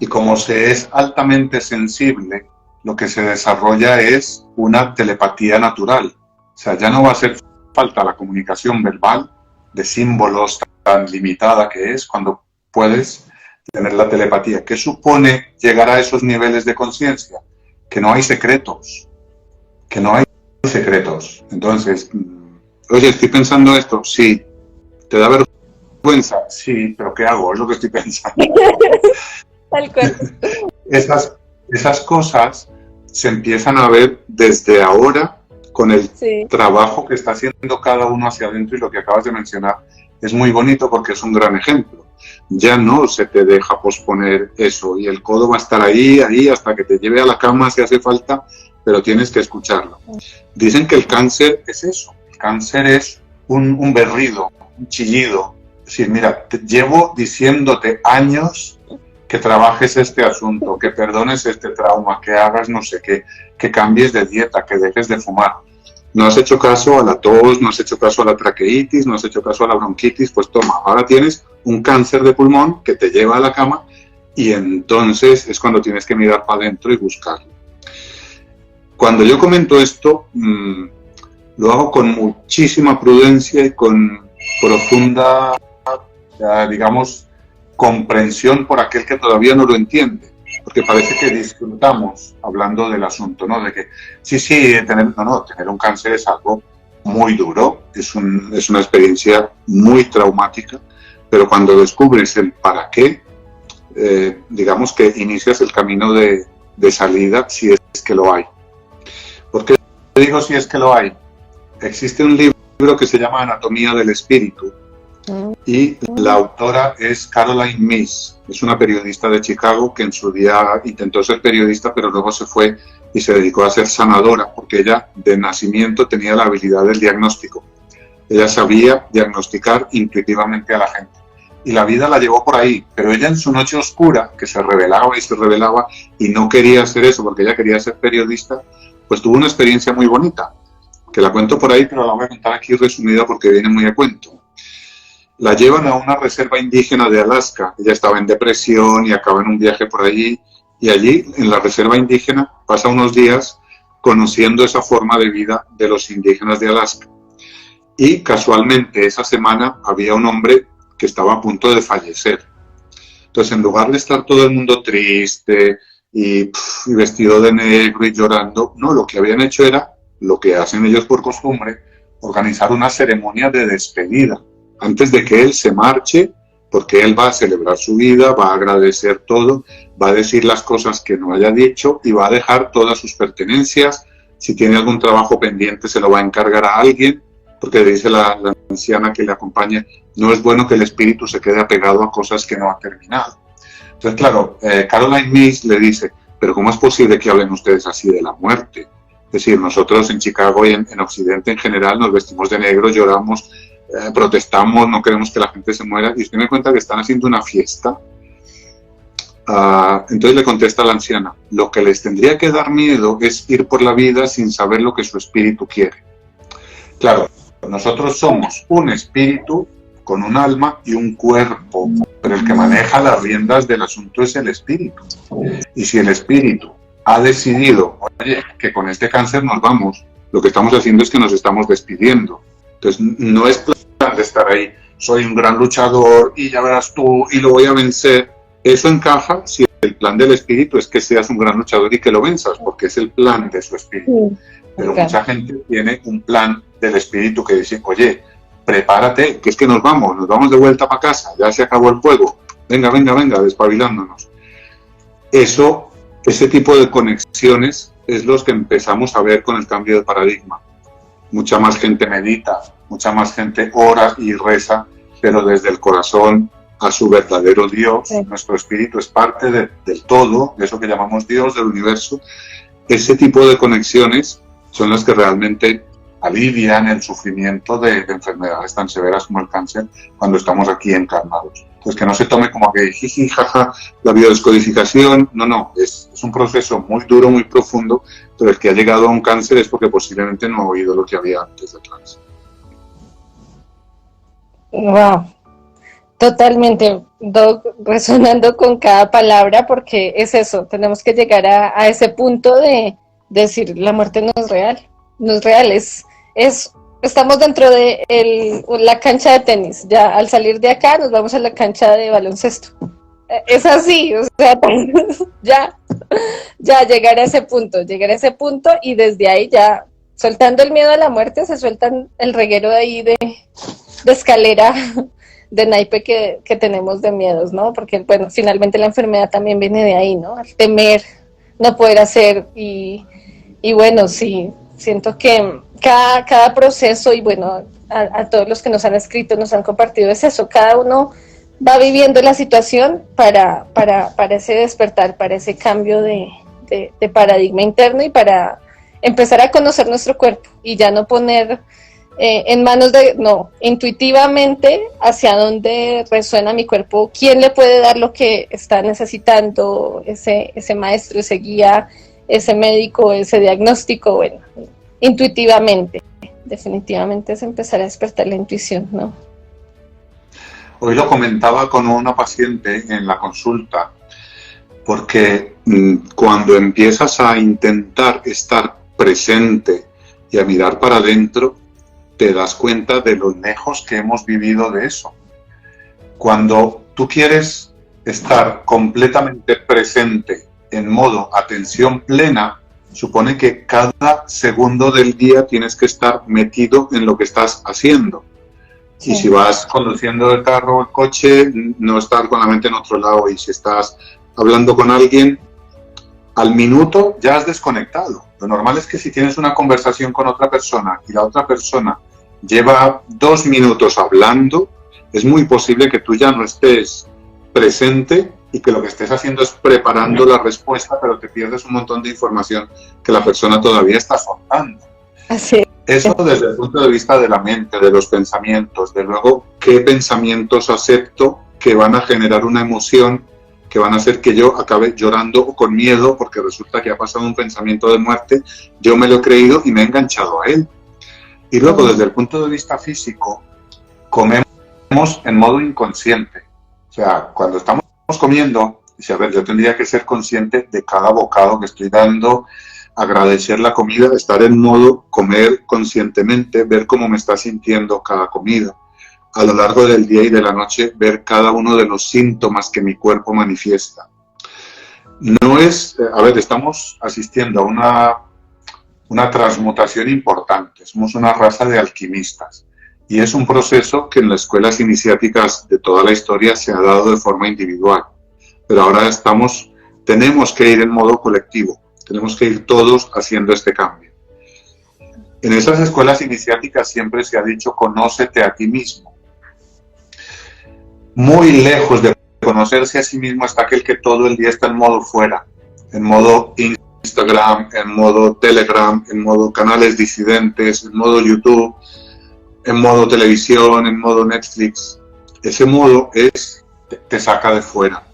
Y como se es altamente sensible, lo que se desarrolla es una telepatía natural. O sea, ya no va a hacer falta la comunicación verbal de símbolos tan limitada que es cuando puedes tener la telepatía. ¿Qué supone llegar a esos niveles de conciencia? Que no hay secretos. Entonces, oye, estoy pensando esto, sí. ¿Te da vergüenza? Sí, pero ¿qué hago? Es lo que estoy pensando. Tal cual. Esas cosas se empiezan a ver desde ahora con el trabajo que está haciendo cada uno hacia adentro y lo que acabas de mencionar, es muy bonito porque es un gran ejemplo. Ya no se te deja posponer eso y el codo va a estar ahí hasta que te lleve a la cama si hace falta, pero tienes que escucharlo. Dicen que el cáncer es eso, el cáncer es un berrido, un chillido. Es decir, mira, llevo diciéndote años que trabajes este asunto, que perdones este trauma, que hagas no sé qué, que cambies de dieta, que dejes de fumar. No has hecho caso a la tos, no has hecho caso a la traqueitis, no has hecho caso a la bronquitis, pues toma, ahora tienes un cáncer de pulmón que te lleva a la cama y entonces es cuando tienes que mirar para adentro y buscarlo. Cuando yo comento esto, lo hago con muchísima prudencia y con profunda, digamos, comprensión por aquel que todavía no lo entiende. Porque parece que disfrutamos hablando del asunto, ¿no? De que tener un cáncer es algo muy duro, es una experiencia muy traumática, pero cuando descubres el para qué, digamos que inicias el camino de salida si es que lo hay. ¿Por qué digo si es que lo hay? Existe un libro que se llama Anatomía del Espíritu, y la autora es Caroline Myss, es una periodista de Chicago que en su día intentó ser periodista, pero luego se fue y se dedicó a ser sanadora, porque ella de nacimiento tenía la habilidad del diagnóstico. Ella sabía diagnosticar intuitivamente a la gente. Y la vida la llevó por ahí, pero ella en su noche oscura, que se revelaba y no quería hacer eso porque ella quería ser periodista, pues tuvo una experiencia muy bonita, que la cuento por ahí, pero la voy a contar aquí resumida porque viene muy a cuento. La llevan a una reserva indígena de Alaska. Ella estaba en depresión y acaba en un viaje por allí. Y allí, en la reserva indígena, pasa unos días conociendo esa forma de vida de los indígenas de Alaska. Y casualmente esa semana había un hombre que estaba a punto de fallecer. Entonces, en lugar de estar todo el mundo triste y vestido de negro y llorando, no, lo que habían hecho era, lo que hacen ellos por costumbre, organizar una ceremonia de despedida antes de que él se marche, porque él va a celebrar su vida, va a agradecer todo, va a decir las cosas que no haya dicho y va a dejar todas sus pertenencias. Si tiene algún trabajo pendiente se lo va a encargar a alguien, porque dice la anciana que le acompaña, no es bueno que el espíritu se quede apegado a cosas que no ha terminado. Entonces, claro, Caroline Myss le dice, pero ¿cómo es posible que hablen ustedes así de la muerte? Es decir, nosotros en Chicago y en Occidente en general nos vestimos de negro, lloramos, protestamos, no queremos que la gente se muera, y usted me cuenta que están haciendo una fiesta. Entonces le contesta a la anciana, lo que les tendría que dar miedo es ir por la vida sin saber lo que su espíritu quiere. Claro, nosotros somos un espíritu con un alma y un cuerpo, pero el que maneja las riendas del asunto es el espíritu. Y si el espíritu ha decidido, oye, que con este cáncer nos vamos, lo que estamos haciendo es que nos estamos despidiendo. Entonces, no es plan de estar ahí, soy un gran luchador y ya verás tú y lo voy a vencer. Eso encaja si el plan del espíritu es que seas un gran luchador y que lo venzas, porque es el plan de su espíritu. Pero mucha gente tiene un plan del espíritu que dice, oye, prepárate, que es que nos vamos de vuelta para casa, ya se acabó el juego, venga, despabilándonos. Ese tipo de conexiones es los que empezamos a ver con el cambio de paradigma. Mucha más gente medita, mucha más gente ora y reza, pero desde el corazón a su verdadero Dios. Sí. Nuestro espíritu es parte del todo, de eso que llamamos Dios, del universo. Ese tipo de conexiones son las que realmente alivian el sufrimiento de enfermedades tan severas como el cáncer cuando estamos aquí encarnados. Pues que no se tome como que jiji, jaja, la biodescodificación. No, es un proceso muy duro, muy profundo, pero el que ha llegado a un cáncer es porque posiblemente no ha oído lo que había antes del cáncer. Wow, totalmente, Doc, resonando con cada palabra, porque es eso, tenemos que llegar a ese punto de decir, la muerte no es real, estamos dentro de la cancha de tenis, ya al salir de acá nos vamos a la cancha de baloncesto. Es así, o sea, ya llegar a ese punto y desde ahí ya, soltando el miedo a la muerte, se sueltan el reguero de ahí de escalera, de naipe que tenemos de miedos, ¿no? Porque, bueno, finalmente la enfermedad también viene de ahí, ¿no? El temer, no poder hacer y bueno, sí, siento que cada proceso y bueno, a todos los que nos han escrito, nos han compartido, es eso, cada uno va viviendo la situación para ese despertar, para ese cambio de paradigma interno y para empezar a conocer nuestro cuerpo y ya no poner en manos intuitivamente hacia dónde resuena mi cuerpo, quién le puede dar lo que está necesitando, ese maestro, ese guía, ese médico, ese diagnóstico, bueno, intuitivamente, definitivamente es empezar a despertar la intuición, ¿no? Hoy lo comentaba con una paciente en la consulta, porque cuando empiezas a intentar estar presente y a mirar para adentro, te das cuenta de lo lejos que hemos vivido de eso. Cuando tú quieres estar completamente presente en modo atención plena, supone que cada segundo del día tienes que estar metido en lo que estás haciendo. Sí. Y si vas conduciendo el carro o el coche, no estar con la mente en otro lado. Y si estás hablando con alguien, al minuto ya has desconectado. Lo normal es que si tienes una conversación con otra persona y la otra persona lleva 2 minutos hablando, es muy posible que tú ya no estés presente y que lo que estés haciendo es preparando la respuesta, pero te pierdes un montón de información que la persona todavía está soltando. Así. Eso desde el punto de vista de la mente, de los pensamientos, de luego qué pensamientos acepto que van a generar una emoción que van a hacer que yo acabe llorando o con miedo porque resulta que ha pasado un pensamiento de muerte, yo me lo he creído y me he enganchado a él. Y luego desde el punto de vista físico, comemos en modo inconsciente. O sea, cuando estamos comiendo, dice, a ver, yo tendría que ser consciente de cada bocado que estoy dando, agradecer la comida, estar en modo comer conscientemente, ver cómo me está sintiendo cada comida. A lo largo del día y de la noche, ver cada uno de los síntomas que mi cuerpo manifiesta. No es, a ver, estamos asistiendo a una transmutación importante. Somos una raza de alquimistas. Y es un proceso que en las escuelas iniciáticas de toda la historia se ha dado de forma individual. Pero ahora tenemos que ir en modo colectivo. Tenemos que ir todos haciendo este cambio. En esas escuelas iniciáticas siempre se ha dicho, conócete a ti mismo. Muy lejos de conocerse a sí mismo está aquel que todo el día está en modo fuera, en modo Instagram, en modo Telegram, en modo canales disidentes, en modo YouTube, en modo televisión, en modo Netflix. Ese modo te saca de fuera.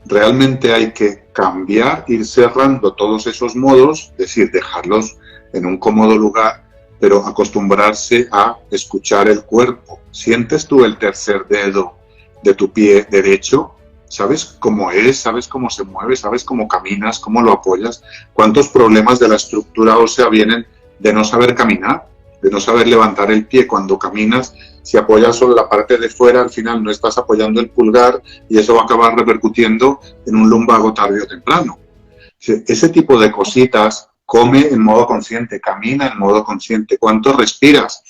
Realmente hay que cambiar, ir cerrando todos esos modos, es decir, dejarlos en un cómodo lugar, pero acostumbrarse a escuchar el cuerpo. ¿Sientes tú el tercer dedo de tu pie derecho? ¿Sabes cómo es? ¿Sabes cómo se mueve? ¿Sabes cómo caminas? ¿Cómo lo apoyas? ¿Cuántos problemas de la estructura ósea vienen de no saber caminar? De no saber levantar el pie cuando caminas. Si apoyas solo la parte de fuera, al final no estás apoyando el pulgar y eso va a acabar repercutiendo en un lumbago tarde o temprano. Ese tipo de cositas, come en modo consciente, camina en modo consciente. ¿Cuánto respiras?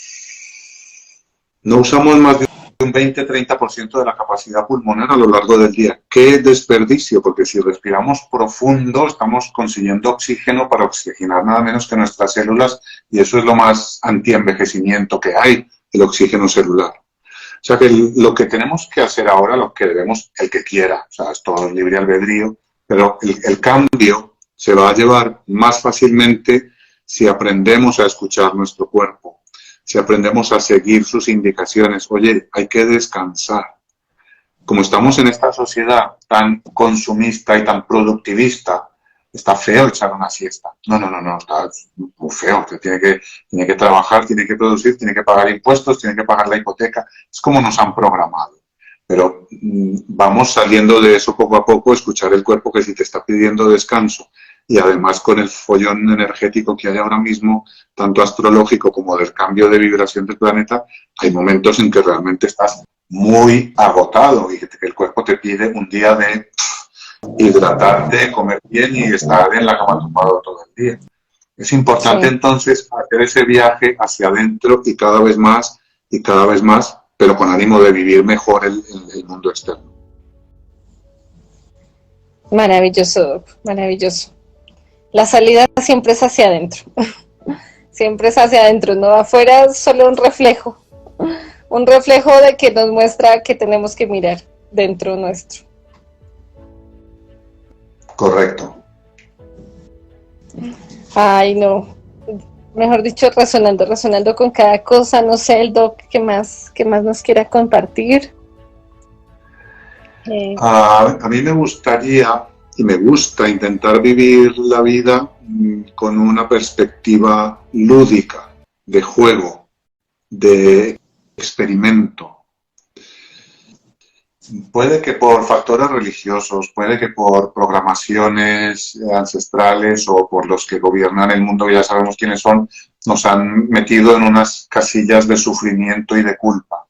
No usamos más de un 20-30% de la capacidad pulmonar a lo largo del día. ¡Qué desperdicio! Porque si respiramos profundo, estamos consiguiendo oxígeno para oxigenar nada menos que nuestras células y eso es lo más antienvejecimiento que hay, el oxígeno celular. O sea que lo que tenemos que hacer ahora, lo que debemos, el que quiera, o sea, es todo libre albedrío, pero el cambio se va a llevar más fácilmente si aprendemos a escuchar nuestro cuerpo, si aprendemos a seguir sus indicaciones. Oye, hay que descansar. Como estamos en esta sociedad tan consumista y tan productivista, está feo echar una siesta. No, está muy feo. Usted tiene que trabajar, tiene que producir, tiene que pagar impuestos, tiene que pagar la hipoteca. Es como nos han programado. Pero vamos saliendo de eso poco a poco, escuchar el cuerpo que si te está pidiendo descanso y además con el follón energético que hay ahora mismo, tanto astrológico como del cambio de vibración del planeta, hay momentos en que realmente estás muy agotado y que el cuerpo te pide un día de hidratarte, comer bien y estar en la cama tumbado todo el día. Es importante entonces hacer ese viaje hacia adentro y cada vez más, pero con ánimo de vivir mejor el mundo externo. Maravilloso, maravilloso. La salida siempre es hacia adentro. Siempre es hacia adentro, no afuera es solo un reflejo. un reflejo de que nos muestra que tenemos que mirar dentro nuestro. Correcto. Ay, no. Mejor dicho, resonando con cada cosa. No sé, el Doc, ¿qué más nos quiera compartir? A mí me gustaría y me gusta intentar vivir la vida con una perspectiva lúdica, de juego, de experimento. Puede que por factores religiosos, puede que por programaciones ancestrales o por los que gobiernan el mundo, ya sabemos quiénes son, nos han metido en unas casillas de sufrimiento y de culpa.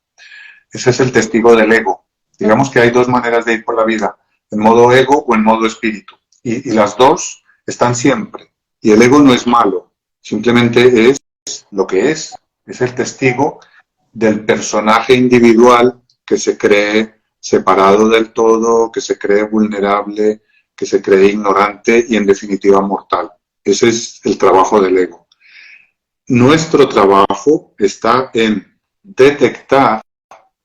Ese es el testigo del ego. Digamos que hay dos maneras de ir por la vida, en modo ego o en modo espíritu. Y las dos están siempre. Y el ego no es malo, simplemente es lo que es. Es el testigo del personaje individual que se cree separado del todo, que se cree vulnerable, que se cree ignorante y en definitiva mortal. Ese es el trabajo del ego. Nuestro trabajo está en detectar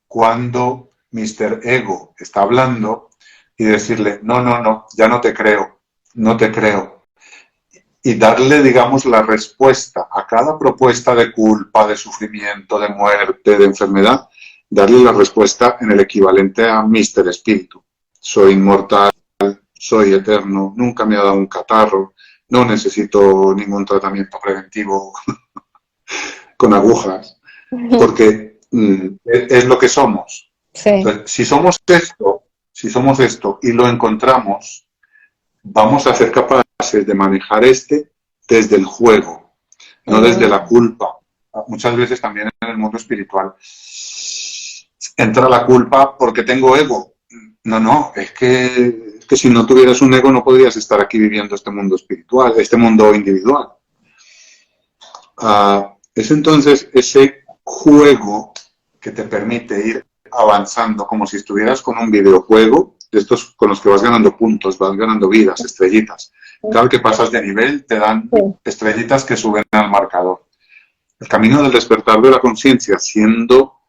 cuando Mr. Ego está hablando y decirle, no, ya no te creo, no te creo. Y darle, digamos, la respuesta a cada propuesta de culpa, de sufrimiento, de muerte, de enfermedad, darle la respuesta en el equivalente a Mr. Espíritu. Soy inmortal, soy eterno, nunca me ha dado un catarro, no necesito ningún tratamiento preventivo con agujas, porque es lo que somos. Sí. Entonces, si somos esto y lo encontramos, vamos a ser capaces de manejar desde el juego, no desde la culpa. Muchas veces también en el mundo espiritual entra la culpa porque tengo ego. No, es que si no tuvieras un ego no podrías estar aquí viviendo este mundo espiritual, este mundo individual. Es entonces ese juego que te permite ir avanzando como si estuvieras con un videojuego de estos con los que vas ganando puntos, vas ganando vidas, estrellitas. Cada vez que pasas de nivel te dan estrellitas que suben al marcador. El camino del despertar de la conciencia, siendo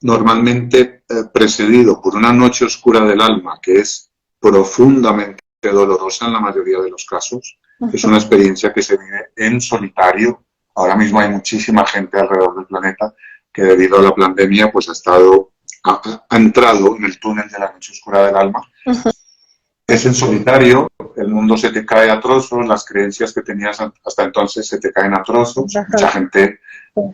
normalmente precedido por una noche oscura del alma, que es profundamente dolorosa en la mayoría de los casos, es una experiencia que se vive en solitario. Ahora mismo hay muchísima gente alrededor del planeta que debido a la pandemia pues ha entrado en el túnel de la noche oscura del alma. Es en solitario, el mundo se te cae a trozos, las creencias que tenías hasta entonces se te caen a trozos. Mucha gente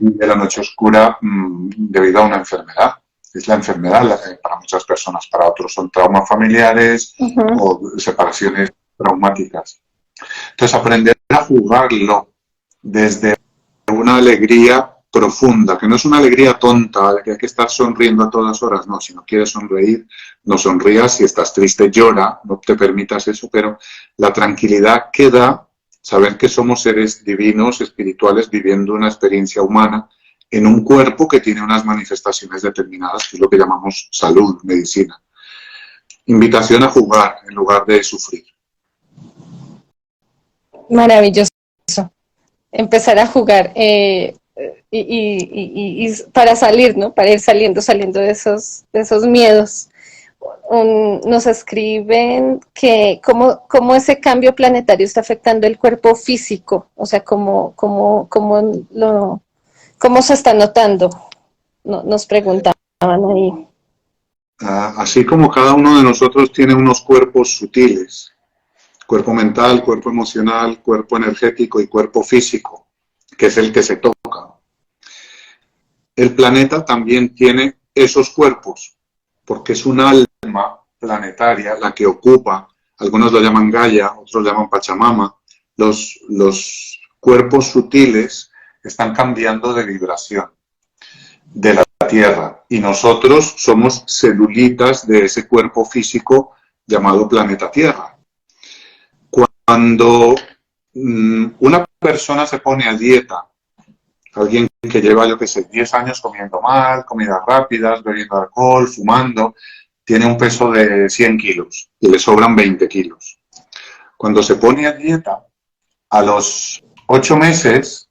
vive la noche oscura debido a una enfermedad. Es la enfermedad para muchas personas, para otros son traumas familiares o separaciones traumáticas. Entonces aprender a jugarlo desde una alegría profunda, que no es una alegría tonta, de que hay que estar sonriendo a todas horas, no, si no quieres sonreír, no sonrías, si estás triste, llora, no te permitas eso, pero la tranquilidad que da saber que somos seres divinos, espirituales, viviendo una experiencia humana en un cuerpo que tiene unas manifestaciones determinadas, que es lo que llamamos salud, medicina. Invitación a jugar en lugar de sufrir. Maravilloso. Empezar a jugar y para salir, ¿no? Para ir saliendo de esos miedos. Nos escriben que cómo ese cambio planetario está afectando el cuerpo físico, o sea, cómo se está notando. Nos preguntaban ahí. Así como cada uno de nosotros tiene unos cuerpos sutiles, cuerpo mental, cuerpo emocional, cuerpo energético y cuerpo físico, que es el que se toca. El planeta también tiene esos cuerpos, porque es un alma planetaria la que ocupa, algunos lo llaman Gaia, otros lo llaman Pachamama. Los cuerpos sutiles están cambiando de vibración de la Tierra y nosotros somos celulitas de ese cuerpo físico llamado planeta Tierra. Cuando una persona se pone a dieta, alguien que lleva, yo qué sé, 10 años comiendo mal, comidas rápidas, bebiendo alcohol, fumando, tiene un peso de 100 kilos y le sobran 20 kilos. Cuando se pone a dieta, a los 8 meses,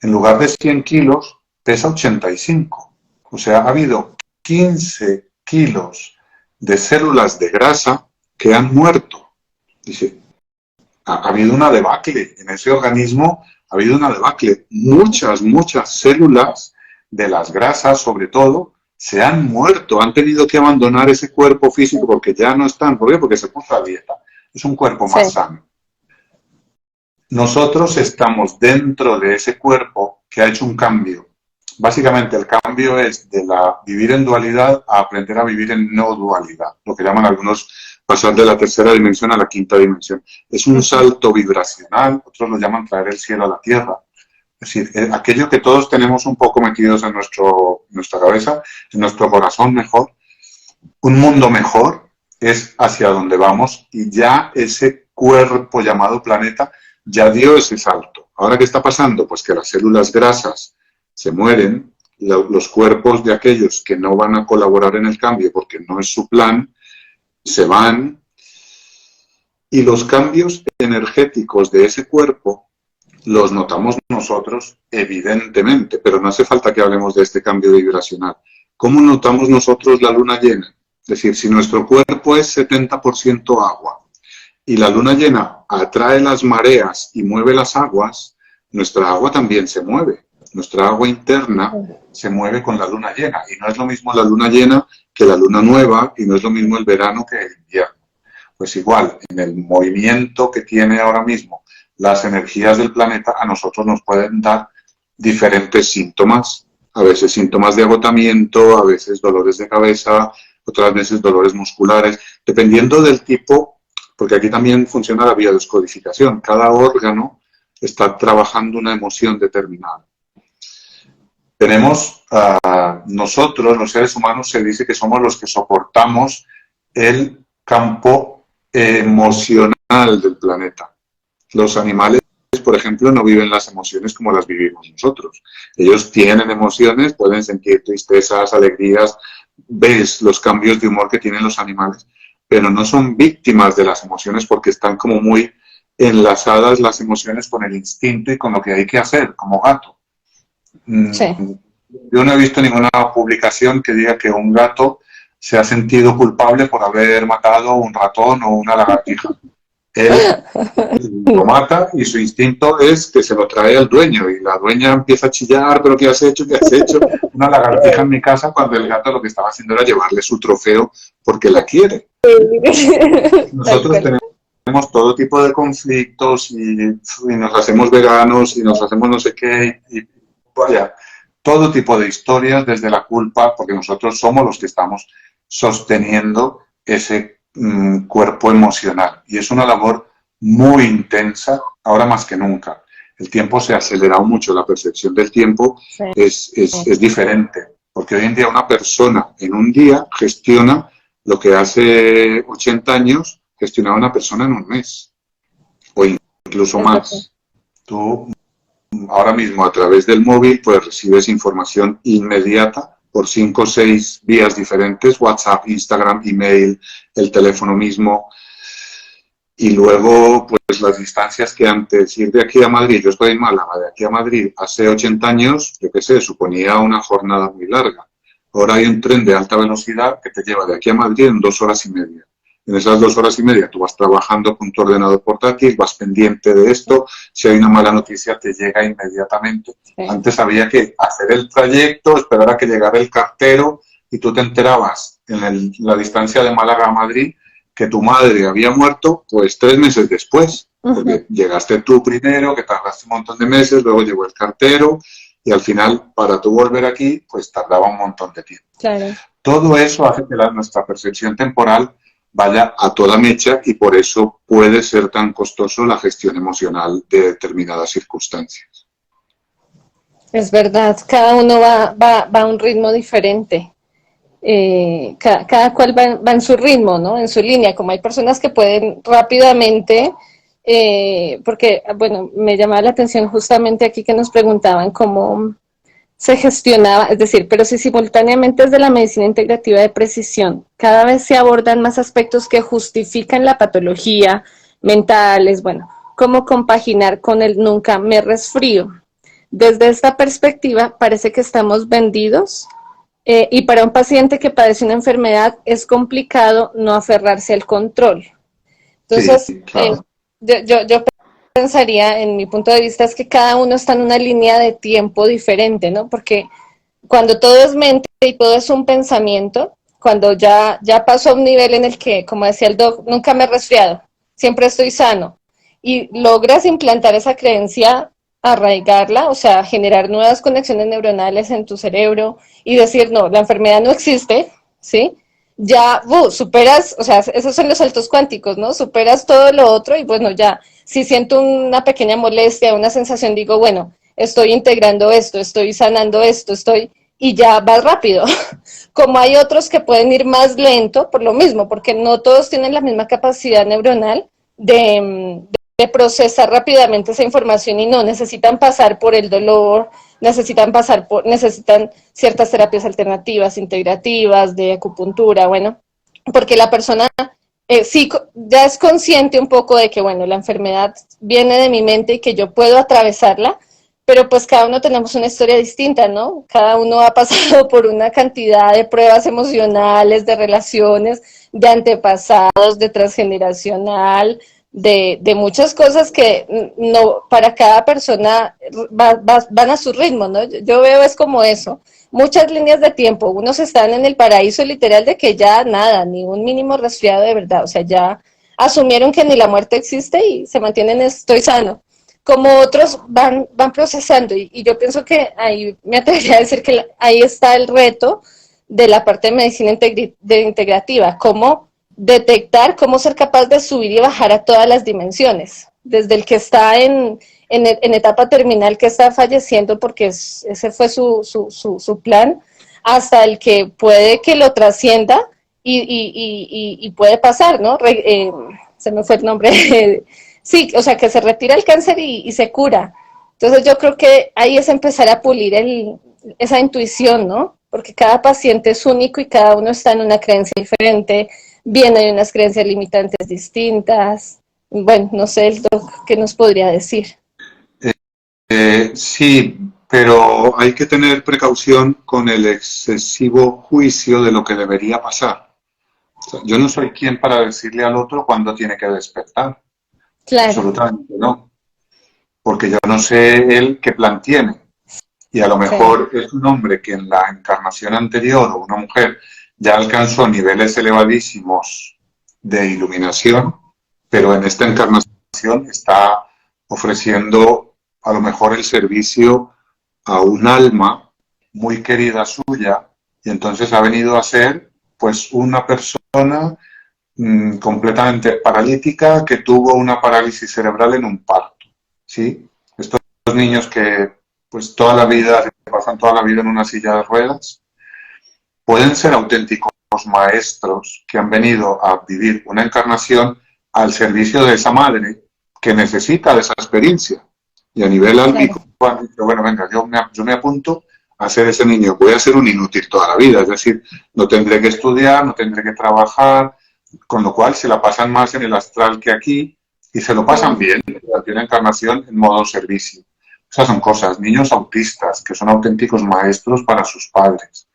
en lugar de 100 kilos, pesa 85. O sea, ha habido 15 kilos de células de grasa que han muerto. Dice, ha habido una debacle en ese organismo, ha habido una debacle. Muchas células de las grasas, sobre todo, se han muerto, han tenido que abandonar ese cuerpo físico porque ya no están. ¿Por qué? Porque se puso a dieta. Es un cuerpo más sano. Nosotros estamos dentro de ese cuerpo que ha hecho un cambio. Básicamente el cambio es de vivir en dualidad a aprender a vivir en no dualidad, lo que llaman algunos pasar de la tercera dimensión a la quinta dimensión. Es un salto vibracional, otros lo llaman traer el cielo a la tierra. Es decir, aquello que todos tenemos un poco metidos en nuestra cabeza, en nuestro corazón mejor, un mundo mejor es hacia donde vamos y ya ese cuerpo llamado planeta ya dio ese salto. Ahora, ¿qué está pasando? Pues que las células grasas se mueren, los cuerpos de aquellos que no van a colaborar en el cambio porque no es su plan, se van y los cambios energéticos de ese cuerpo los notamos nosotros, evidentemente, pero no hace falta que hablemos de este cambio vibracional. ¿Cómo notamos nosotros la luna llena? Es decir, si nuestro cuerpo es 70% agua y la luna llena atrae las mareas y mueve las aguas, nuestra agua también se mueve. Nuestra agua interna se mueve con la luna llena y no es lo mismo la luna llena que la luna nueva y no es lo mismo el verano que el invierno. Pues igual, en el movimiento que tiene ahora mismo las energías del planeta, a nosotros nos pueden dar diferentes síntomas, a veces síntomas de agotamiento, a veces dolores de cabeza, otras veces dolores musculares, dependiendo del tipo, porque aquí también funciona la biodescodificación, cada órgano está trabajando una emoción determinada. Tenemos, nosotros, los seres humanos, se dice que somos los que soportamos el campo emocional del planeta. Los animales, por ejemplo, no viven las emociones como las vivimos nosotros. Ellos tienen emociones, pueden sentir tristezas, alegrías, ves los cambios de humor que tienen los animales, pero no son víctimas de las emociones porque están como muy enlazadas las emociones con el instinto y con lo que hay que hacer, como gato. Sí. Yo no he visto ninguna publicación que diga que un gato se ha sentido culpable por haber matado un ratón o una lagartija. Él lo mata y su instinto es que se lo trae al dueño y la dueña empieza a chillar, pero ¿qué has hecho? ¿Qué has hecho? Una lagartija en mi casa cuando el gato lo que estaba haciendo era llevarle su trofeo porque la quiere. Nosotros tenemos todo tipo de conflictos y nos hacemos veganos y nos hacemos no sé qué y vaya, todo tipo de historias desde la culpa, porque nosotros somos los que estamos sosteniendo ese cuerpo emocional. Y es una labor muy intensa, ahora más que nunca. El tiempo se ha acelerado mucho, la percepción del tiempo es diferente, porque hoy en día una persona en un día gestiona lo que hace 80 años gestionaba una persona en un mes, o incluso más. Tú ahora mismo a través del móvil pues recibes información inmediata por 5 o 6 vías diferentes, WhatsApp, Instagram, email, el teléfono mismo, y luego pues las distancias que antes, ir de aquí a Madrid, yo estoy en Málaga, de aquí a Madrid hace 80 años, yo qué sé, suponía una jornada muy larga. Ahora hay un tren de alta velocidad que te lleva de aquí a Madrid en 2 horas y media. En esas 2 horas y media tú vas trabajando con tu ordenador portátil, vas pendiente de esto, si hay una mala noticia te llega inmediatamente. Sí. Antes había que hacer el trayecto, esperar a que llegara el cartero y tú te enterabas en la distancia de Málaga a Madrid que tu madre había muerto pues 3 meses después, porque llegaste tú primero, que tardaste un montón de meses, luego llegó el cartero y al final para tú volver aquí pues tardaba un montón de tiempo. Claro. Todo eso hace que nuestra percepción temporal vaya a toda mecha y por eso puede ser tan costoso la gestión emocional de determinadas circunstancias. Es verdad, cada uno va a un ritmo diferente. Cada cual va en su ritmo, ¿no? En su línea, como hay personas que pueden rápidamente, porque, bueno, me llamaba la atención justamente aquí que nos preguntaban cómo se gestionaba, es decir, pero si simultáneamente desde la medicina integrativa de precisión cada vez se abordan más aspectos que justifican la patología mentales, bueno, cómo compaginar con el nunca me resfrío. Desde esta perspectiva parece que estamos vendidos y para un paciente que padece una enfermedad es complicado no aferrarse al control. Entonces, Sí, claro. yo pensaría, en mi punto de vista, es que cada uno está en una línea de tiempo diferente, ¿no? Porque cuando todo es mente y todo es un pensamiento, cuando ya pasó a un nivel en el que, como decía el doc, nunca me he resfriado, siempre estoy sano, y logras implantar esa creencia, arraigarla, o sea, generar nuevas conexiones neuronales en tu cerebro y decir, no, la enfermedad no existe, ¿sí? Ya superas, o sea, esos son los saltos cuánticos, ¿no? Superas todo lo otro y bueno, ya, si siento una pequeña molestia, una sensación, digo, bueno, estoy integrando esto, estoy sanando esto, y ya vas rápido. Como hay otros que pueden ir más lento por lo mismo, porque no todos tienen la misma capacidad neuronal de procesar rápidamente esa información y no necesitan pasar por el dolor, necesitan ciertas terapias alternativas, integrativas, de acupuntura, bueno, porque la persona sí ya es consciente un poco de que, bueno, la enfermedad viene de mi mente y que yo puedo atravesarla, pero pues cada uno tenemos una historia distinta, ¿no? Cada uno ha pasado por una cantidad de pruebas emocionales, de relaciones, de antepasados, de transgeneracional, de muchas cosas que no para cada persona van a su ritmo, ¿no? Yo veo es como eso, muchas líneas de tiempo, unos están en el paraíso literal de que ya nada, ni un mínimo resfriado de verdad, o sea, ya asumieron que ni la muerte existe y se mantienen estoy sano, como otros van procesando y yo pienso que ahí me atrevería a decir que ahí está el reto de la parte de medicina integrativa, cómo detectar, cómo ser capaz de subir y bajar a todas las dimensiones, desde el que está en etapa terminal, que está falleciendo porque ese fue su plan, hasta el que puede que lo trascienda y puede pasar, ¿no? Se me fue el nombre, sí, o sea, que se retira el cáncer y se cura. Entonces yo creo que ahí es empezar a pulir esa intuición, ¿no? Porque cada paciente es único y cada uno está en una creencia diferente, viene de unas creencias limitantes distintas. Bueno, no sé el doc qué nos podría decir. Sí, pero hay que tener precaución con el excesivo juicio de lo que debería pasar. O sea, yo no soy quien para decirle al otro cuándo tiene que despertar. Claro, Absolutamente no. Porque yo no sé él qué plan tiene. Y a lo sí, mejor es un hombre que en la encarnación anterior o una mujer ya alcanzó niveles elevadísimos de iluminación, pero en esta encarnación está ofreciendo a lo mejor el servicio a un alma muy querida suya y entonces ha venido a ser pues una persona completamente paralítica que tuvo una parálisis cerebral en un parto, ¿sí? Estos niños que pues toda la vida, se pasan toda la vida en una silla de ruedas, pueden ser auténticos maestros que han venido a vivir una encarnación al servicio de esa madre que necesita de esa experiencia. Y a nivel álmico, claro. han dicho, bueno, venga, yo me apunto a ser ese niño, voy a ser un inútil toda la vida, es decir, no tendré que estudiar, no tendré que trabajar, con lo cual se la pasan más en el astral que aquí y se lo pasan bien durante una encarnación en modo servicio. Esas son cosas, niños autistas que son auténticos maestros para sus padres.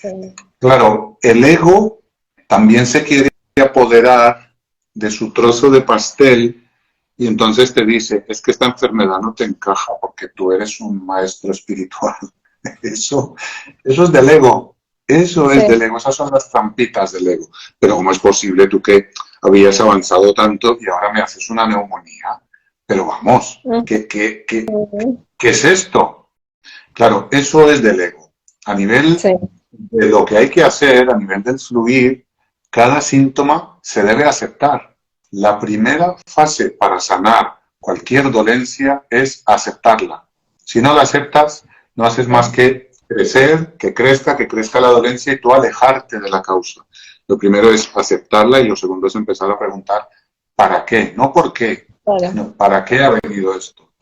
Sí. Claro, el ego también se quiere apoderar de su trozo de pastel y entonces te dice, es que esta enfermedad no te encaja porque tú eres un maestro espiritual. Eso, eso es del ego, eso es del Sí. ego, esas son las trampitas del ego. Pero ¿cómo es posible tú que habías avanzado tanto y ahora me haces una neumonía? Pero vamos, ¿qué es esto? Claro, eso es del ego. A nivel Sí. de lo que hay que hacer, a nivel del fluir, cada síntoma se debe aceptar. La primera fase para sanar cualquier dolencia es aceptarla. Si no la aceptas, no haces más que crecer, que crezca la dolencia y tú alejarte de la causa. Lo primero es aceptarla y lo segundo es empezar a preguntar ¿para qué? No por qué, Claro. sino ¿para qué ha venido esto?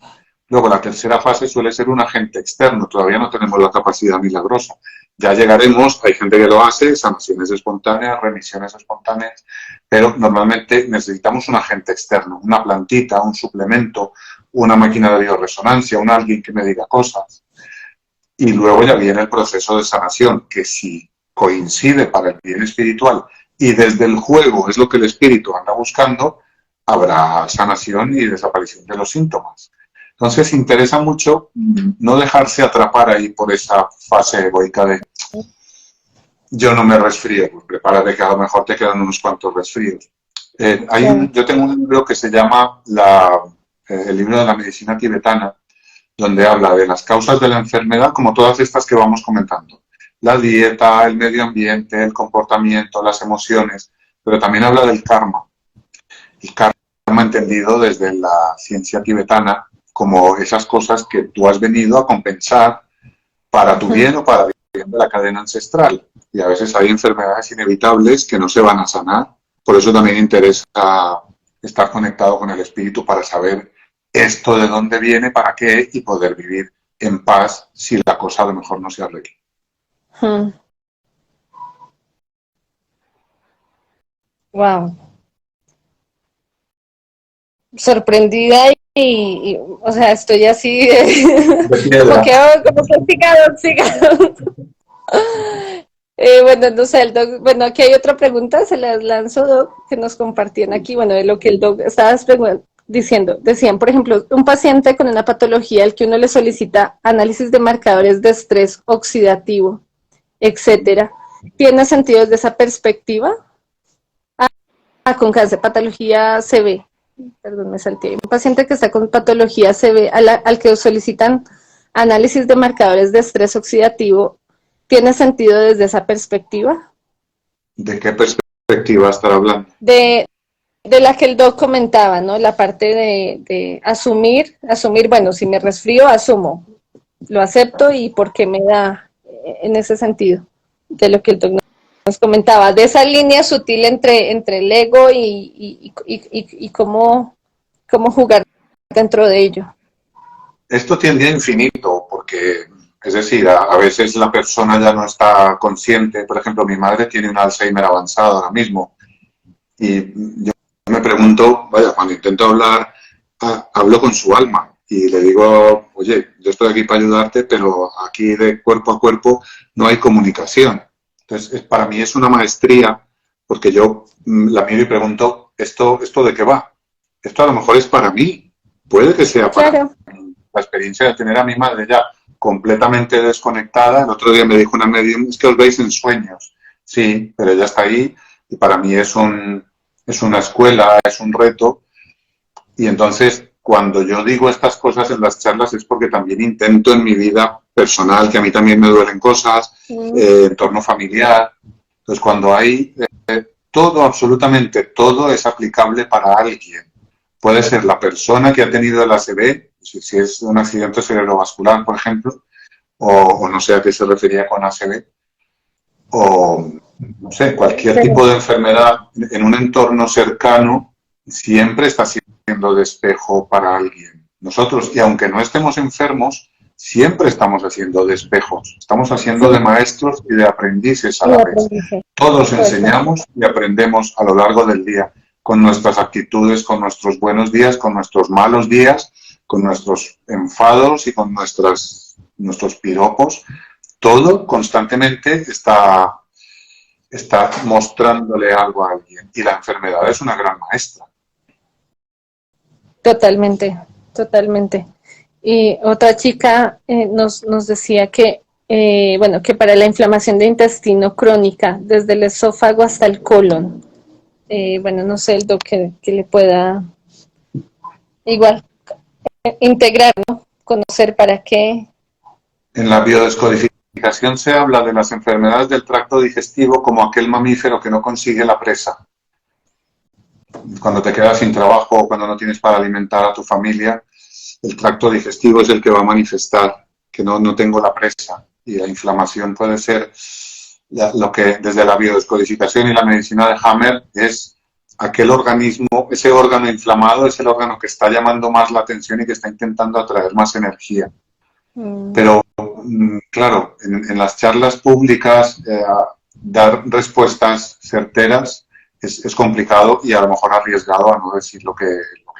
Luego, la tercera fase suele ser un agente externo. Todavía no tenemos la capacidad milagrosa. Ya llegaremos, hay gente que lo hace, sanaciones espontáneas, remisiones espontáneas, pero normalmente necesitamos un agente externo, una plantita, un suplemento, una máquina de bioresonancia, un alguien que me diga cosas. y luego ya viene el proceso de sanación, que si coincide para el bien espiritual y desde el juego es lo que el espíritu anda buscando, habrá sanación y desaparición de los síntomas. Entonces interesa mucho no dejarse atrapar ahí por esa fase egoica de yo no me resfrío, pues prepárate que a lo mejor te quedan unos cuantos resfríos. Yo tengo un libro que se llama el libro de la medicina tibetana, donde habla de las causas de la enfermedad, como todas estas que vamos comentando. La dieta, el medio ambiente, el comportamiento, las emociones, pero también habla del karma. El karma entendido desde la ciencia tibetana como esas cosas que tú has venido a compensar para tu bien o para el bien de la cadena ancestral. Y a veces hay enfermedades inevitables que no se van a sanar. Por eso también interesa estar conectado con el espíritu para saber esto de dónde viene, para qué y poder vivir en paz si la cosa a lo mejor no se arregla. Wow. Sorprendida o sea, estoy así como que sigado. Bueno, no sé, el Doc, bueno, aquí hay otra pregunta, se las lanzo, Doc, que nos compartían aquí, bueno, de lo que el Doc estaba diciendo. Decían, por ejemplo, un paciente con una patología al que uno le solicita análisis de marcadores de estrés oxidativo, etcétera, ¿tiene sentido desde esa perspectiva? Con cáncer, patología CB. Perdón, me salté. Un paciente que está con patología CB al que solicitan análisis de marcadores de estrés oxidativo, ¿tiene sentido desde esa perspectiva? ¿De qué perspectiva estar hablando? De la que el Doc comentaba, ¿no? La parte de asumir, bueno, si me resfrío, asumo, lo acepto y por qué me da en ese sentido, de lo que el Doc nos comentaba, de esa línea sutil entre el ego y cómo jugar dentro de ello. Esto tiende a infinito, porque, es decir, a veces la persona ya no está consciente. Por ejemplo, mi madre tiene un Alzheimer avanzado ahora mismo, y yo me pregunto, vaya, cuando intento hablar, hablo con su alma, y le digo, oye, yo estoy aquí para ayudarte, pero aquí de cuerpo a cuerpo no hay comunicación. Entonces, para mí es una maestría, porque yo la miro y pregunto, ¿esto de qué va? Esto a lo mejor es para mí, puede que sea para mí. La experiencia de tener a mi madre ya completamente desconectada. El otro día me dijo una medium, es que os veis en sueños. Sí, pero ella está ahí y para mí es una escuela, es un reto. Y entonces, cuando yo digo estas cosas en las charlas es porque también intento en mi vida personal, que a mí también me duelen cosas, entorno familiar. Entonces, cuando hay todo, absolutamente todo es aplicable para alguien. Puede ser la persona que ha tenido el ACV, si es un accidente cerebrovascular, por ejemplo, o no sé a qué se refería con ACV, o no sé, cualquier tipo de enfermedad en un entorno cercano siempre está siendo de espejo para alguien. Nosotros, y aunque no estemos enfermos, siempre estamos haciendo de espejos, estamos haciendo de maestros y de aprendices a la vez. Todos enseñamos y aprendemos a lo largo del día, con nuestras actitudes, con nuestros buenos días, con nuestros malos días, con nuestros enfados y con nuestros piropos. Todo constantemente está mostrándole algo a alguien. Y la enfermedad es una gran maestra. Totalmente, totalmente. Y otra chica nos decía que, bueno, que para la inflamación de intestino crónica, desde el esófago hasta el colon, bueno, no sé el Doc que le pueda igual integrar, ¿no? Conocer para qué. En la biodescodificación se habla de las enfermedades del tracto digestivo como aquel mamífero que no consigue la presa. Cuando te quedas sin trabajo o cuando no tienes para alimentar a tu familia, el tracto digestivo es el que va a manifestar que no tengo la presa. Y la inflamación puede ser lo que desde la biodescodificación y la medicina de Hammer es aquel organismo, ese órgano inflamado es el órgano que está llamando más la atención y que está intentando atraer más energía. Pero, claro, en las charlas públicas dar respuestas certeras es complicado y a lo mejor arriesgado a no decir lo que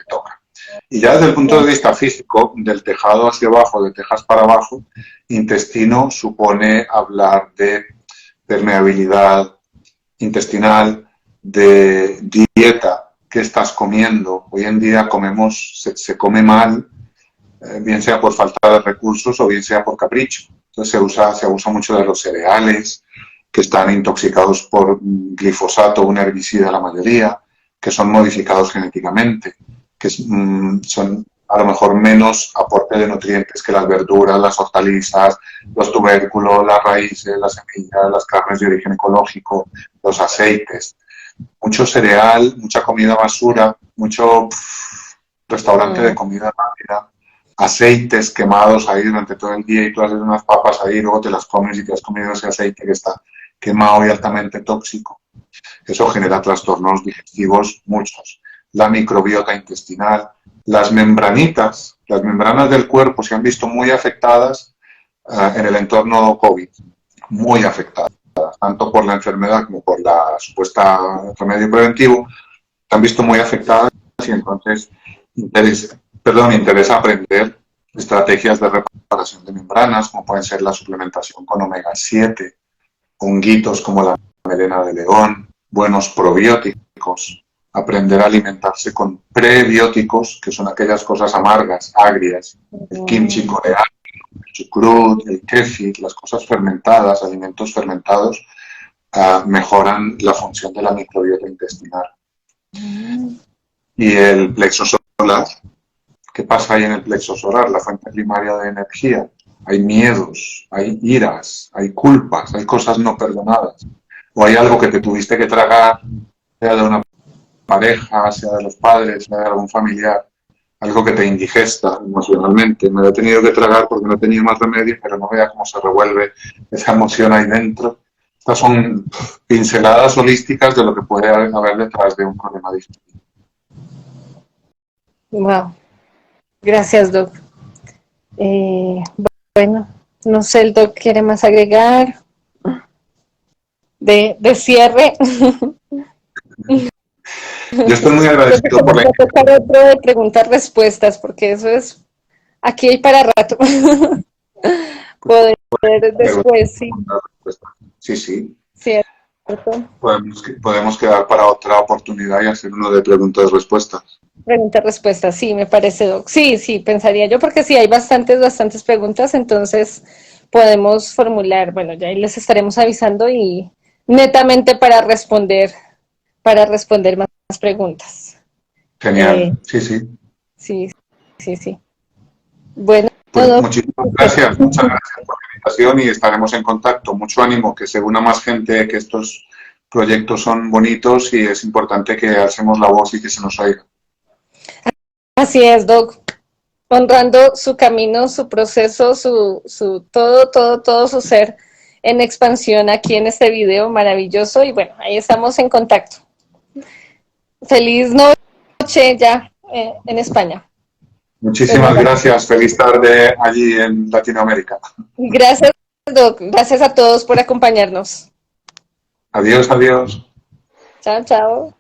toca. Y ya desde el punto de vista físico, del tejado hacia abajo, de tejas para abajo, intestino supone hablar de permeabilidad intestinal, de dieta que estás comiendo. Hoy en día se come mal, bien sea por falta de recursos o bien sea por capricho. Entonces se abusa mucho de los cereales, que están intoxicados por glifosato, un herbicida la mayoría, que son modificados genéticamente, que son a lo mejor menos aporte de nutrientes que las verduras, las hortalizas, los tubérculos, las raíces, las semillas, las carnes de origen ecológico, los aceites. Mucho cereal, mucha comida basura, mucho restaurante de comida rápida, aceites quemados ahí durante todo el día y tú haces unas papas ahí, luego te las comes y te has comido ese aceite que está quemado y altamente tóxico. Eso genera trastornos digestivos muchos. La microbiota intestinal, las membranas del cuerpo se han visto muy afectadas en el entorno COVID, muy afectadas, tanto por la enfermedad como por la supuesta remedio preventivo, se han visto muy afectadas y entonces interesa aprender estrategias de reparación de membranas, como pueden ser la suplementación con omega 7, honguitos como la melena de león, buenos probióticos, aprender a alimentarse con prebióticos, que son aquellas cosas amargas, agrias, el kimchi coreano, el chucrut, el kefir, las cosas fermentadas, alimentos fermentados, mejoran la función de la microbiota intestinal. Y el plexo solar, ¿qué pasa ahí en el plexo solar? La fuente primaria de energía. Hay miedos, hay iras, hay culpas, hay cosas no perdonadas. O hay algo que te tuviste que tragar, sea de una pareja, sea de los padres, sea de algún familiar, algo que te indigesta emocionalmente. Me lo he tenido que tragar porque no tenía más remedio, pero no vea cómo se revuelve esa emoción ahí dentro. Estas son pinceladas holísticas de lo que puede haber detrás de un problema digestivo. Wow. Gracias, Doc. Bueno, no sé, el Doc quiere más agregar de cierre. Yo estoy muy agradecido por la invitación. Otro de preguntas-respuestas, porque eso es, aquí hay para rato. Poder después, sí. Sí, sí. Cierto. Podemos quedar para otra oportunidad y hacer uno de preguntas-respuestas. Pregunta-respuesta, sí, me parece, Doc. Sí, sí, pensaría yo, porque sí, hay bastantes preguntas, entonces podemos formular, bueno, ya ahí les estaremos avisando y netamente para responder más preguntas. Genial, sí. Sí. Bueno, pues muchísimas gracias, muchas gracias por la invitación y estaremos en contacto. Mucho ánimo, que se una más gente, que estos proyectos son bonitos y es importante que alcemos la voz y que se nos oiga. Así es, Doc. Honrando su camino, su proceso, su todo su ser en expansión aquí en este video maravilloso. Y bueno, ahí estamos en contacto. Feliz noche ya en España. Muchísimas gracias. Feliz tarde allí en Latinoamérica. Gracias, Doc. Gracias a todos por acompañarnos. Adiós. Chao.